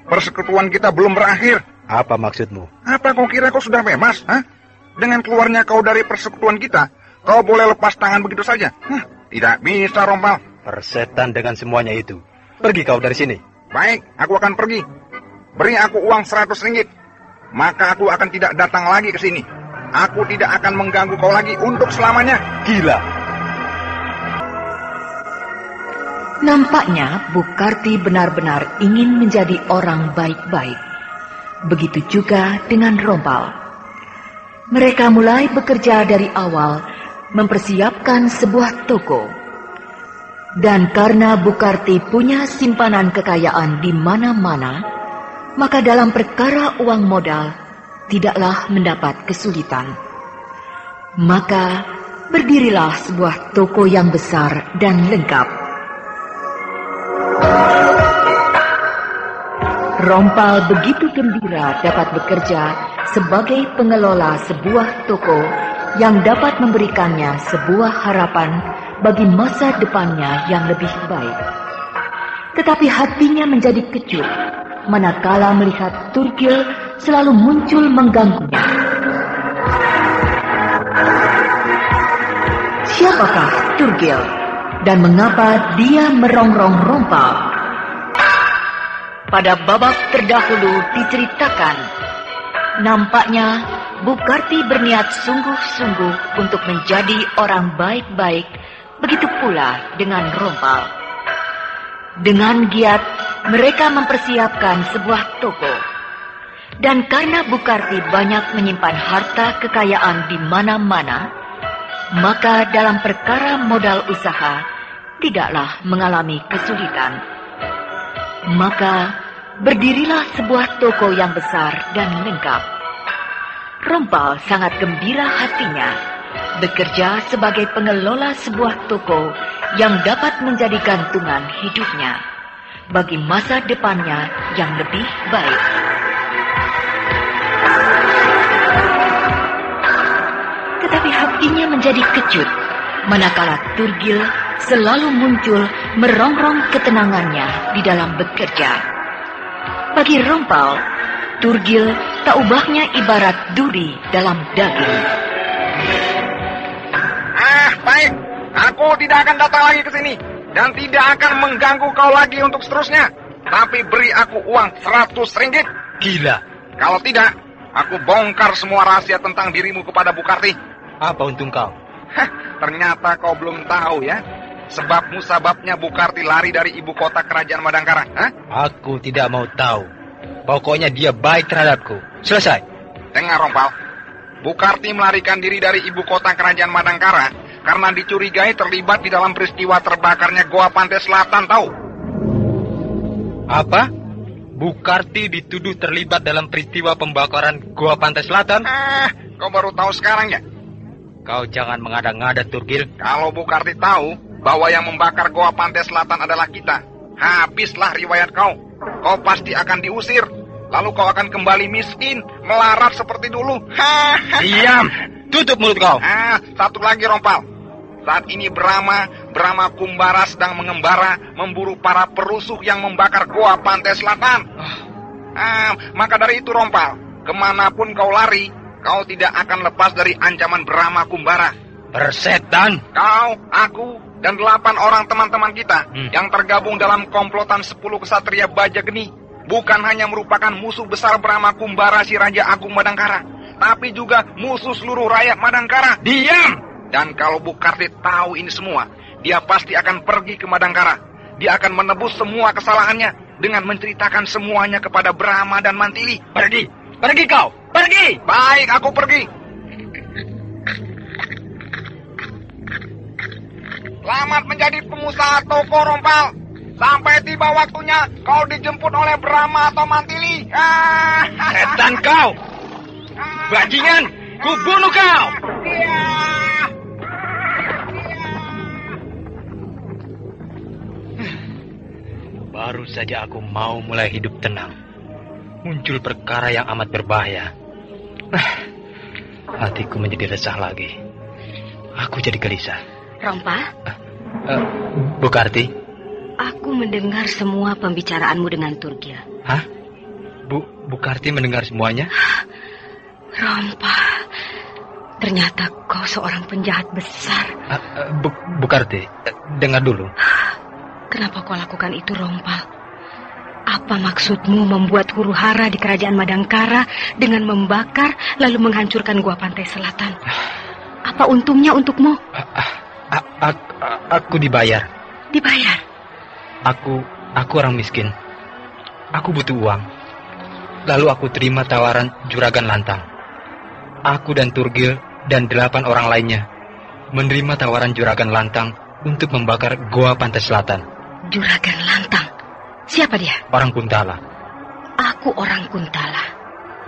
Persekutuan kita belum berakhir. Apa maksudmu? Apa kau kira kau sudah bebas? Dengan keluarnya kau dari persekutuan kita, kau boleh lepas tangan begitu saja? Tidak bisa, Rompal. Persetan dengan semuanya itu. Pergi kau dari sini. Baik, aku akan pergi. Beri aku uang 100 ringgit. Maka aku akan tidak datang lagi ke sini. Aku tidak akan mengganggu kau lagi untuk selamanya. Gila. Nampaknya Bukarti benar-benar ingin menjadi orang baik-baik. Begitu juga dengan Rompal. Mereka mulai bekerja dari awal, mempersiapkan sebuah toko. Dan karena Bukarti punya simpanan kekayaan di mana-mana, maka dalam perkara uang modal tidaklah mendapat kesulitan. Maka berdirilah sebuah toko yang besar dan lengkap. Rompal begitu gembira dapat bekerja sebagai pengelola sebuah toko yang dapat memberikannya sebuah harapan bagi masa depannya yang lebih baik. Tetapi hatinya menjadi kecut manakala melihat Turgil selalu muncul mengganggunya. Siapakah Turgil dan mengapa dia merongrong Rompal? Pada babak terdahulu diceritakan, nampaknya Bukarti berniat sungguh-sungguh untuk menjadi orang baik-baik, begitu pula dengan Rompal. Dengan giat, mereka mempersiapkan sebuah toko. Dan karena Bukarti banyak menyimpan harta kekayaan di mana-mana, maka dalam perkara modal usaha tidaklah mengalami kesulitan. Maka berdirilah sebuah toko yang besar dan lengkap. Rompal sangat gembira hatinya bekerja sebagai pengelola sebuah toko yang dapat menjadi gantungan hidupnya bagi masa depannya yang lebih baik. Tetapi hatinya menjadi kecut manakala Turgil selalu muncul merongrong ketenangannya di dalam bekerja. Bagi Rompal, Turgil tak ubahnya ibarat duri dalam daging. Baik, aku tidak akan datang lagi ke sini dan tidak akan mengganggu kau lagi untuk seterusnya. Tapi beri aku uang 100 ringgit. Gila. Kalau tidak, aku bongkar semua rahasia tentang dirimu kepada Bukarti. Apa untung kau? Ternyata kau belum tahu ya. Sebab musababnya Bukarti lari dari ibu kota kerajaan Madangkara. Aku tidak mau tahu. Pokoknya dia baik terhadapku. Selesai. Dengar, Rompal. Bukarti melarikan diri dari ibu kota kerajaan Madangkara karena dicurigai terlibat di dalam peristiwa terbakarnya Goa Pantai Selatan, tahu? Apa? Bukarti dituduh terlibat dalam peristiwa pembakaran Goa Pantai Selatan? Kau baru tahu sekarang ya? Kau jangan mengada-ngada, Turgil. Kalau Bukarti tahu bahwa yang membakar Goa Pantai Selatan adalah kita, habislah riwayat kau. Kau pasti akan diusir. Lalu kau akan kembali miskin, melarat seperti dulu. Diam! Tutup mulut kau. Satu lagi, Rompal. Saat ini Brahma Kumbara sedang mengembara memburu para perusuh yang membakar Goa Pantai Selatan. Maka dari itu, Rompal, kemanapun kau lari, kau tidak akan lepas dari ancaman Brahma Kumbara. Persetan! Kau, aku, dan 8 orang teman-teman kita yang tergabung dalam komplotan 10 kesatria Bajageni bukan hanya merupakan musuh besar Brahma Kumbara si Raja Agung Madangkara, tapi juga musuh seluruh rakyat Madangkara. Diam! Dan kalau Bukarti tahu ini semua, dia pasti akan pergi ke Madangkara. Dia akan menebus semua kesalahannya dengan menceritakan semuanya kepada Brahma dan Mantili. Pergi! Pergi kau! Pergi! Baik, aku pergi. Selamat menjadi pengusaha toko rompal. Sampai tiba waktunya kau dijemput oleh Brahma atau Mantili. Setan kau! Bajingan! Ku bunuh kau! Baru saja aku mau mulai hidup tenang, muncul perkara yang amat berbahaya. Hatiku menjadi resah lagi. Aku jadi gelisah. Rompa? Bukarti? Aku mendengar semua pembicaraanmu dengan Turgil. Hah? Bukarti mendengar semuanya? Rompa, ternyata kau seorang penjahat besar. Bukarti, dengar dulu. Kenapa kau lakukan itu, Rompa? Apa maksudmu membuat huru hara di kerajaan Madangkara dengan membakar lalu menghancurkan gua pantai selatan? Apa untungnya untukmu? Aku dibayar. Dibayar? Aku orang miskin. Aku butuh uang. Lalu aku terima tawaran Juragan Lantang. Aku dan Turgil dan 8 orang lainnya menerima tawaran Juragan Lantang untuk membakar Goa Pantai Selatan. Juragan Lantang? Siapa dia? Orang Kuntala. Aku orang Kuntala.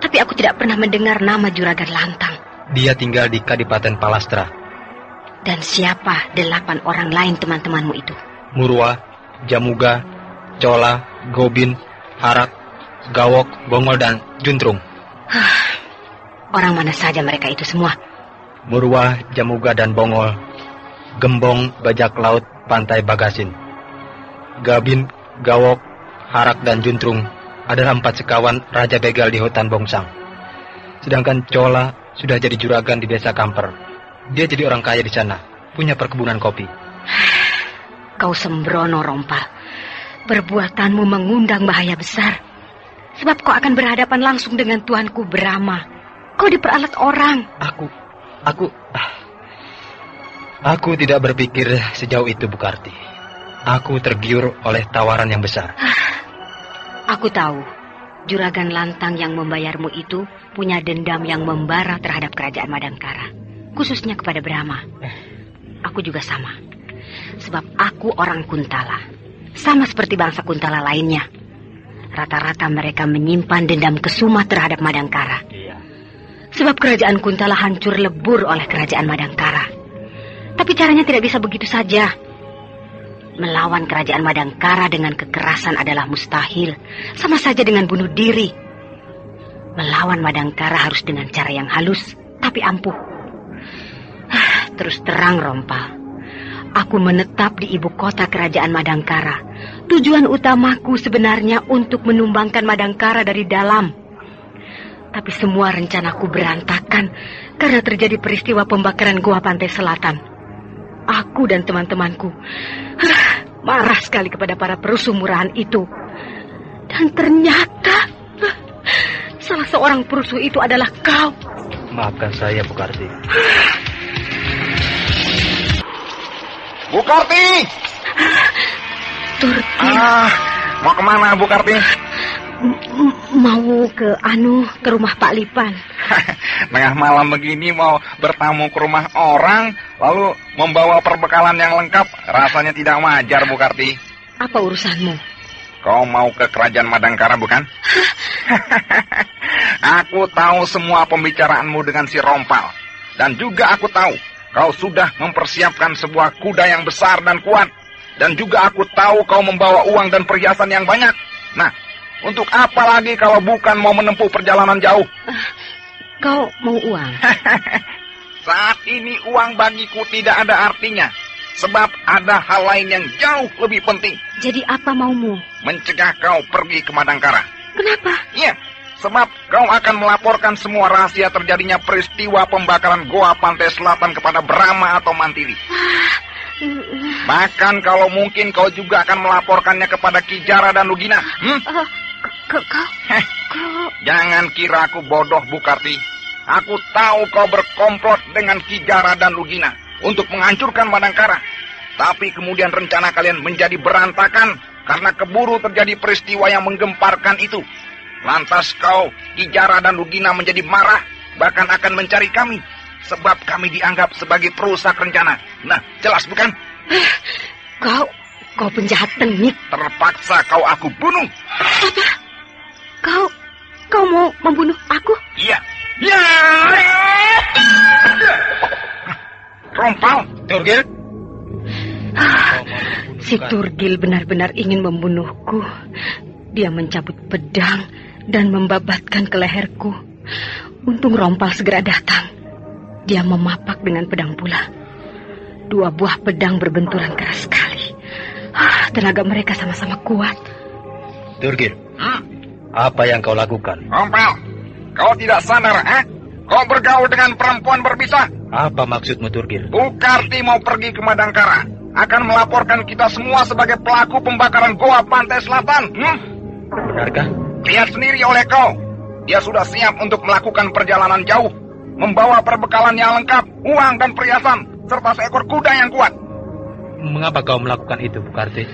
Tapi aku tidak pernah mendengar nama Juragan Lantang. Dia tinggal di Kadipaten Palastra. Dan siapa 8 orang lain teman-temanmu itu? Murwa, Jamuga, Cola, Gobin, Harak, Gawok, Bongol, dan Juntrung. Orang mana saja mereka itu semua? Murwa, Jamuga, dan Bongol, Gembong, Bajak Laut, Pantai Bagasin. Gabin, Gawok, Harak, dan Juntrung adalah 4 sekawan Raja Begal di hutan Bongsang. Sedangkan Cola sudah jadi juragan di desa Kamper. Dia jadi orang kaya di sana, punya perkebunan kopi. Kau sembrono, Rompa. Perbuatanmu mengundang bahaya besar. Sebab kau akan berhadapan langsung dengan tuanku Brahma. Kau diperalat orang. Aku tidak berpikir sejauh itu, Bukarti. Aku tergiur oleh tawaran yang besar. Aku tahu, Juragan Lantang yang membayarmu itu punya dendam yang membara terhadap kerajaan Madangkara, khususnya kepada Brahma. Aku juga sama, sebab aku orang Kuntala, sama seperti bangsa Kuntala lainnya. Rata-rata mereka menyimpan dendam kesuma terhadap Madangkara. Sebab kerajaan Kuntala hancur lebur oleh kerajaan Madangkara. Tapi caranya tidak bisa begitu saja. Melawan kerajaan Madangkara dengan kekerasan adalah mustahil, sama saja dengan bunuh diri. Melawan Madangkara harus dengan cara yang halus, tapi ampuh. Terus terang, Rompa, aku menetap di ibu kota kerajaan Madangkara. Tujuan utamaku sebenarnya untuk menumbangkan Madangkara dari dalam. Tapi semua rencanaku berantakan karena terjadi peristiwa pembakaran Goa Pantai Selatan. Aku dan teman-temanku marah sekali kepada para perusuh murahan itu. Dan ternyata salah seorang perusuh itu adalah kau. Maafkan saya, Bukarti. Bukarti! Turki. Mau kemana, Bukarti? Mau ke rumah Pak Lipan. Tengah malam begini mau bertamu ke rumah orang, lalu membawa perbekalan yang lengkap, rasanya tidak wajar, Bukarti. Apa urusanmu? Kau mau ke kerajaan Madangkara, bukan? Aku tahu semua pembicaraanmu dengan si Rompal. Dan juga aku tahu kau sudah mempersiapkan sebuah kuda yang besar dan kuat. Dan juga aku tahu kau membawa uang dan perhiasan yang banyak. Nah, untuk apa lagi kalau bukan mau menempuh perjalanan jauh? Kau mau uang? Saat ini uang bagiku tidak ada artinya. Sebab ada hal lain yang jauh lebih penting. Jadi apa maumu? Mencegah kau pergi ke Madangkara. Kenapa? Iya, Sebab kau akan melaporkan semua rahasia terjadinya peristiwa pembakaran Goa Pantai Selatan kepada Brahma atau Mantili. Bahkan kalau mungkin kau juga akan melaporkannya kepada Ki Jara dan Lugina. Jangan kira aku bodoh, Bukarti. Aku tahu kau berkomplot dengan Ki Jara dan Lugina untuk menghancurkan Madangkara. Tapi kemudian rencana kalian menjadi berantakan karena keburu terjadi peristiwa yang menggemparkan itu. Lantas kau, Ki Jara dan Lugina menjadi marah, bahkan akan mencari kami. Sebab kami dianggap sebagai perusak rencana. Nah, jelas bukan? Kau penjahat tengik. Terpaksa kau aku bunuh. Apa? Kau mau membunuh aku? Iya. Ya! Rompal. Turgil? Si Turgil benar-benar ingin membunuhku. Dia mencabut pedang dan membabatkan ke leherku. Untung Rompal segera datang. Dia memapak dengan pedang pula. 2 buah pedang berbenturan keras sekali. Tenaga mereka sama-sama kuat. Turgil, apa yang kau lakukan? Rompal, kau tidak sadar, Kau bergaul dengan perempuan berbisa. Apa maksudmu, Turgil? Bukarti mau pergi ke Madangkara. Akan melaporkan kita semua sebagai pelaku pembakaran Goa Pantai Selatan. Benarkah? Lihat sendiri oleh kau. Dia sudah siap untuk melakukan perjalanan jauh. Membawa perbekalan yang lengkap, uang dan perhiasan, serta seekor kuda yang kuat. Mengapa kau melakukan itu, Bukarti?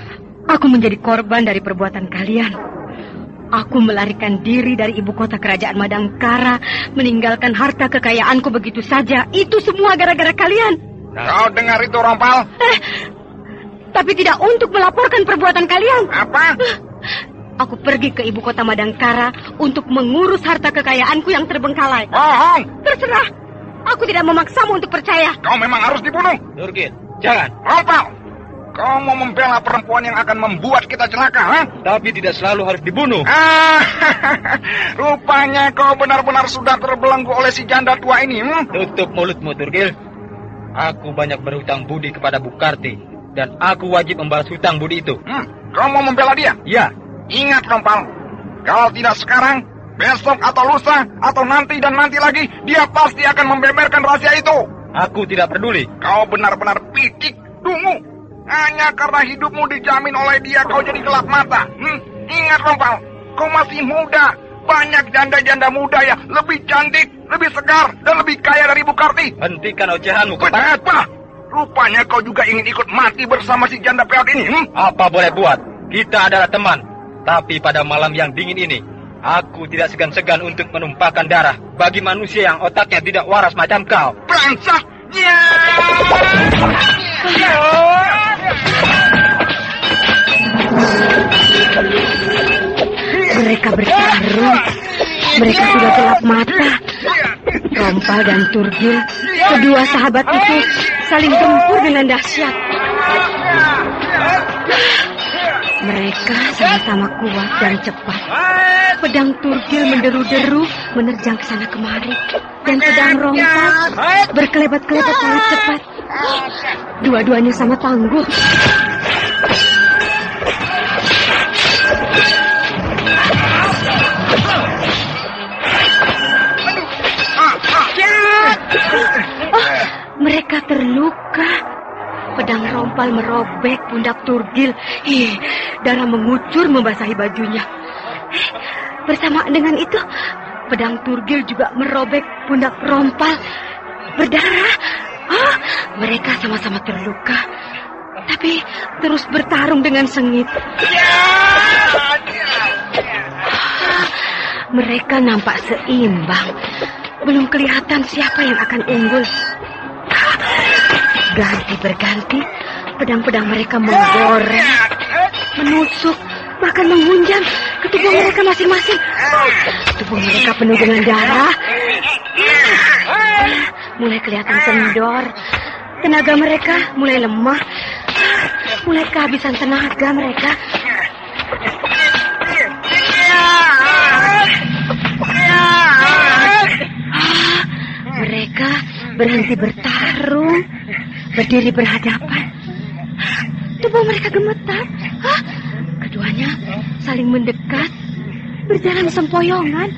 Aku menjadi korban dari perbuatan kalian. Aku melarikan diri dari ibu kota kerajaan Madangkara, meninggalkan harta kekayaanku begitu saja. Itu semua gara-gara kalian. Kau dengar itu, Rompal? Tapi tidak untuk melaporkan perbuatan kalian. Apa? Aku pergi ke ibu kota Madangkara untuk mengurus harta kekayaanku yang terbengkalai. Bohong! Terserah. Aku tidak memaksamu untuk percaya. Kau memang harus dibunuh. Turgil, jangan. Rompal! Kau mau membela perempuan yang akan membuat kita celaka, Tapi tidak selalu harus dibunuh. Rupanya kau benar-benar sudah terbelenggu oleh si janda tua ini. Tutup mulutmu, Turgil. Aku banyak berhutang budi kepada Bukarti. Dan aku wajib membalas hutang budi itu. Kau mau membela dia? Ya. Ingat, Rompal. Kalau tidak sekarang, besok atau lusa, atau nanti dan nanti lagi, dia pasti akan membeberkan rahasia itu. Aku tidak peduli. Kau benar-benar picik, dungu. Hanya karena hidupmu dijamin oleh dia, kau jadi gelap mata. Ingat, Rompal. Kau masih muda. Banyak janda-janda muda ya, lebih cantik, lebih segar, dan lebih kaya dari Bukarti. Hentikan ocehanmu, Apa? Rupanya kau juga ingin ikut mati bersama si janda peot ini. Apa boleh buat? Kita adalah teman. Tapi pada malam yang dingin ini, aku tidak segan-segan untuk menumpahkan darah bagi manusia yang otaknya tidak waras macam kau. Brengsek! Mereka bertarung. Mereka sudah gelap mata. Rompal dan Turgil, kedua sahabat itu saling tempur dengan dahsyat. Mereka sama-sama kuat dan cepat. Pedang Turgil menderu-deru, menerjang ke sana kemari. Dan pedang Rompal berkelebat-kelebat sangat cepat. Dua-duanya sama tangguh. Mereka terluka. Pedang Rompal merobek pundak Turgil. Darah mengucur membasahi bajunya. Bersamaan dengan itu, pedang Turgil juga merobek pundak Rompal. Berdarah. Mereka sama-sama terluka. Tapi terus bertarung dengan sengit. Mereka nampak seimbang. Belum kelihatan siapa yang akan unggul. Ganti berganti, pedang-pedang mereka menggoreng, menusuk, bahkan menghunjam ke tubuh mereka masing-masing. Tubuh mereka penuh dengan darah. Mulai kelihatan kendor. Tenaga mereka mulai lemah. Mulai kehabisan tenaga mereka. Mereka berhenti bertarung, berdiri berhadapan. Tubuh mereka gemetar. Keduanya saling mendekat, berjalan sempoyongan.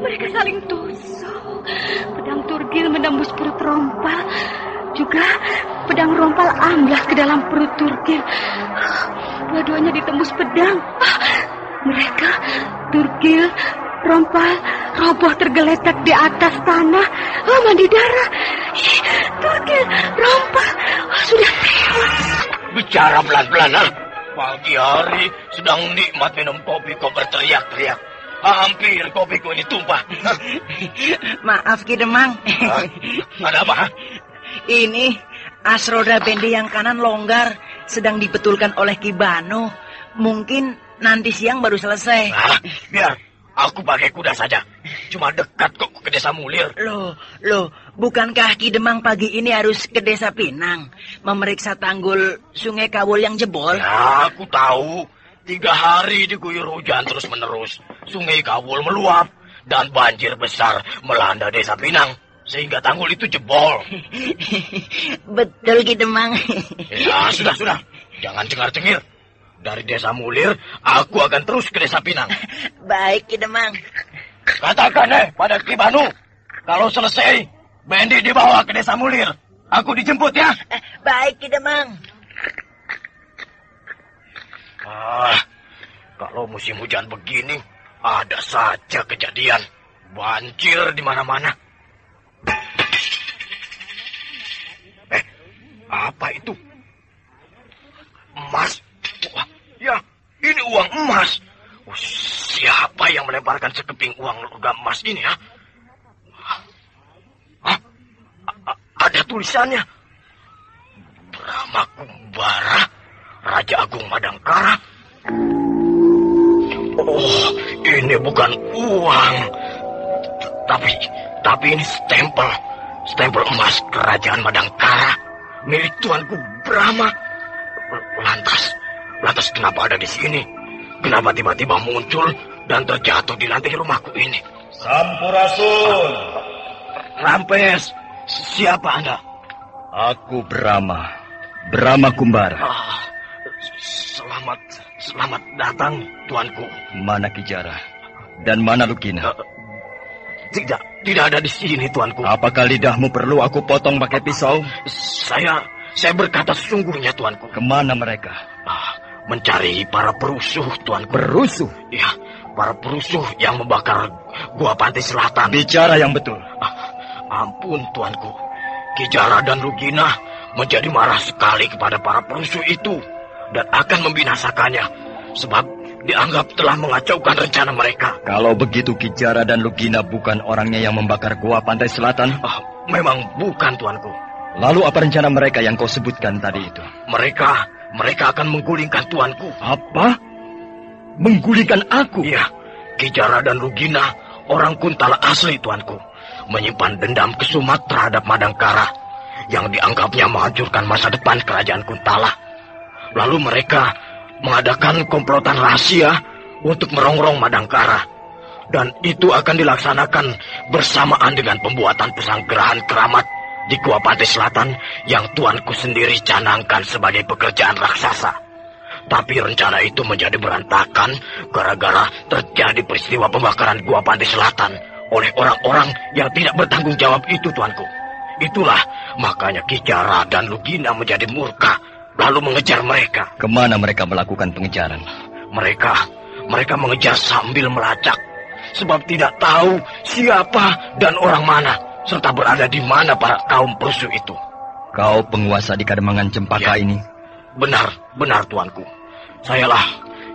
Mereka saling tusuk. Pedang Turgil menembus perut Rompal. Juga pedang Rompal amblas ke dalam perut Turgil. Dua-duanya ditembus pedang. Mereka, Turgil, Rompal, roboh tergeletak di atas tanah. Mandi darah. Turgil, Rompal, sudah tewas. Bicara pelan-pelan, Pagi hari sedang nikmat minum kopi kok berteriak-teriak. Hampir kopiku ini tumpah. Maaf Ki Demang. Ada apa? Ini as roda bendi yang kanan longgar, sedang dibetulkan oleh Ki Banu. Mungkin nanti siang baru selesai. Biar aku pakai kuda saja. Cuma dekat kok ke Desa Mulir. Loh, bukankah Ki Demang pagi ini harus ke Desa Pinang memeriksa tanggul Sungai Kawul yang jebol? Ya, aku tahu. 3 hari diguyur hujan terus-menerus. Sungai Kawul meluap dan banjir besar melanda Desa Pinang sehingga tanggul itu jebol. Betul Ki Demang. Ya, sudah. Jangan cengar-cengir. Dari Desa Mulir, aku akan terus ke Desa Pinang. Baik Ki Demang. Katakan pada Ki Banu, kalau selesai, Bendi dibawa ke Desa Mulir. Aku dijemput ya. Baik Ki Demang. Kalau musim hujan begini, ada saja kejadian. Banjir di mana-mana. Apa itu? Emas? Wah, ya, ini uang emas. Siapa yang melemparkan sekeping uang logam emas ini ya? Ada tulisannya. Brahma Kumbara, Raja Agung Madangkara. Oh, ini bukan uang. Tapi ini stempel emas Kerajaan Madangkara milik Tuanku Brahma. Lantas kenapa ada di sini? Kenapa tiba-tiba muncul dan terjatuh di lantai rumahku ini? Sampurasun. Rampes, siapa Anda? Aku Brahma Kumbara. Selamat datang, Tuanku. Mana Kijara dan mana Lugina? Tidak ada di sini, Tuanku. Apakah lidahmu perlu aku potong pakai pisau? Saya berkata sesungguhnya, Tuanku. Kemana mereka? Mencari para perusuh, Tuanku. Perusuh? Ya, para perusuh yang membakar Gua Pantai Selatan. Bicara yang betul. Ampun, Tuanku. Kijara dan Lugina menjadi marah sekali kepada para perusuh itu dan akan membinasakannya sebab dianggap telah mengacaukan rencana mereka. Kalau begitu Kijara dan Lugina bukan orangnya yang membakar Gua Pantai Selatan? Memang bukan, Tuanku. Lalu apa rencana mereka yang kau sebutkan tadi itu? Mereka akan menggulingkan Tuanku. Apa? Menggulingkan aku? Iya. Kijara dan Lugina orang Kuntala asli, Tuanku. Menyimpan dendam kesumat terhadap Madangkara yang dianggapnya menghancurkan masa depan kerajaan Kuntala. Lalu mereka mengadakan komplotan rahasia untuk merongrong Madangkara. Dan itu akan dilaksanakan bersamaan dengan pembuatan pesanggerahan keramat di Gua Pantai Selatan yang Tuanku sendiri canangkan sebagai pekerjaan raksasa. Tapi rencana itu menjadi berantakan gara-gara terjadi peristiwa pembakaran Gua Pantai Selatan oleh orang-orang yang tidak bertanggung jawab itu, Tuanku. Itulah makanya Kijara dan Lugina menjadi murka lalu mengejar mereka. Kemana mereka melakukan pengejaran? Mereka mengejar sambil melacak sebab tidak tahu siapa dan orang mana serta berada di mana para kaum perusuh itu. Kau penguasa di Kademangan Cempaka ini? Benar, Tuanku. Sayalah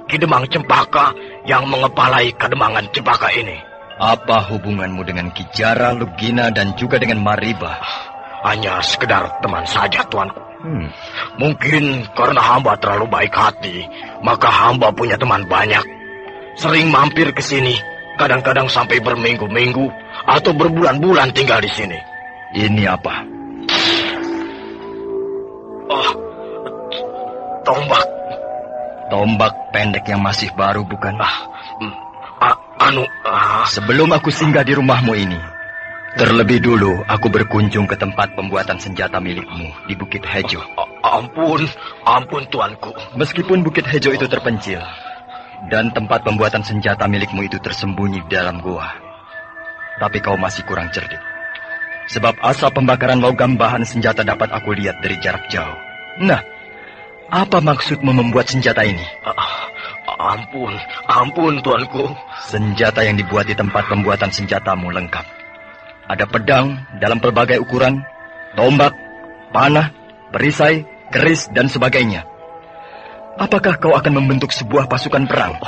Ki Demang Cempaka yang mengepalai Kademangan Cempaka ini. Apa hubunganmu dengan Kijara, Lugina, dan juga dengan Mariba? Hanya sekedar teman saja, Tuanku. Mungkin karena hamba terlalu baik hati, maka hamba punya teman banyak. Sering mampir ke sini, kadang-kadang sampai berminggu-minggu atau berbulan-bulan tinggal di sini. Ini apa? Tombak pendek yang masih baru, bukan? Sebelum aku singgah di rumahmu ini, Terlebih dulu aku berkunjung ke tempat pembuatan senjata milikmu di Bukit Hejo. Ampun tuanku. Meskipun Bukit Hejo itu terpencil dan tempat pembuatan senjata milikmu itu tersembunyi di dalam gua, tapi kau masih kurang cerdik. Sebab asap pembakaran logam bahan senjata dapat aku lihat dari jarak jauh. Nah, apa maksudmu membuat senjata ini? Ampun tuanku. Senjata yang dibuat di tempat pembuatan senjatamu lengkap. Ada pedang dalam berbagai ukuran, tombak, panah, perisai, keris, dan sebagainya. Apakah kau akan membentuk sebuah pasukan perang?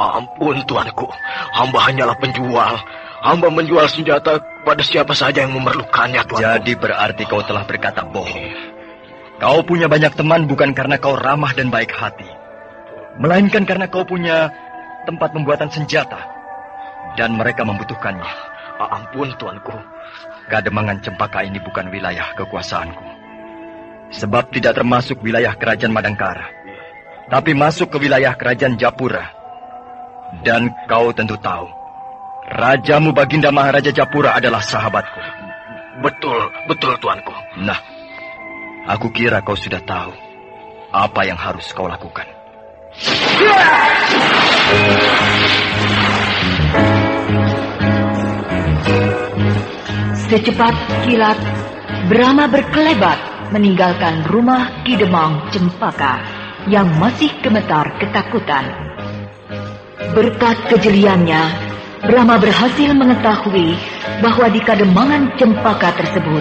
Ampun tuanku, hamba hanyalah penjual. Hamba menjual senjata pada siapa saja yang memerlukannya, tuanku. Jadi berarti kau telah berkata bohong. Kau punya banyak teman bukan karena kau ramah dan baik hati, melainkan karena kau punya tempat pembuatan senjata dan mereka membutuhkannya. Ampun tuanku. Kademangan Cempaka ini bukan wilayah kekuasaanku. Sebab tidak termasuk wilayah kerajaan Madangkara, tapi masuk ke wilayah kerajaan Japura. Dan kau tentu tahu, Rajamu Baginda Maharaja Japura adalah sahabatku. Betul tuanku. Nah, aku kira kau sudah tahu apa yang harus kau lakukan. Secepat kilat, Brahma berkelebat meninggalkan rumah Ki Demang Cempaka yang masih gemetar ketakutan. Berkat kejeliannya, Brahma berhasil mengetahui bahwa di Kademangan Cempaka tersebut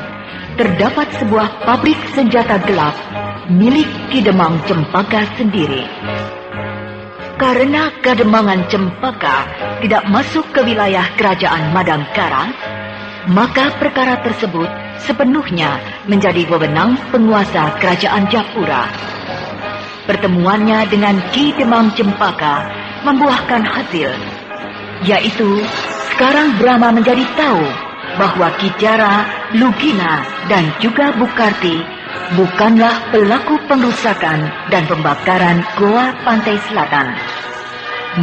terdapat sebuah pabrik senjata gelap milik Ki Demang Cempaka sendiri. Karena Kademangan Cempaka tidak masuk ke wilayah kerajaan Madangkara, maka perkara tersebut sepenuhnya menjadi wewenang penguasa kerajaan Japura. Pertemuannya dengan Ki Demang Cempaka membuahkan hasil, yaitu sekarang Brahma menjadi tahu bahwa Ki Jara, Lugina, dan juga Bukarti bukanlah pelaku pengrusakan dan pembakaran Goa Pantai Selatan.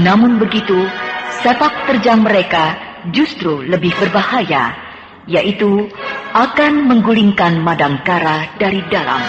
Namun begitu, sepak terjang mereka justru lebih berbahaya, yaitu akan menggulingkan Madangkara dari dalam.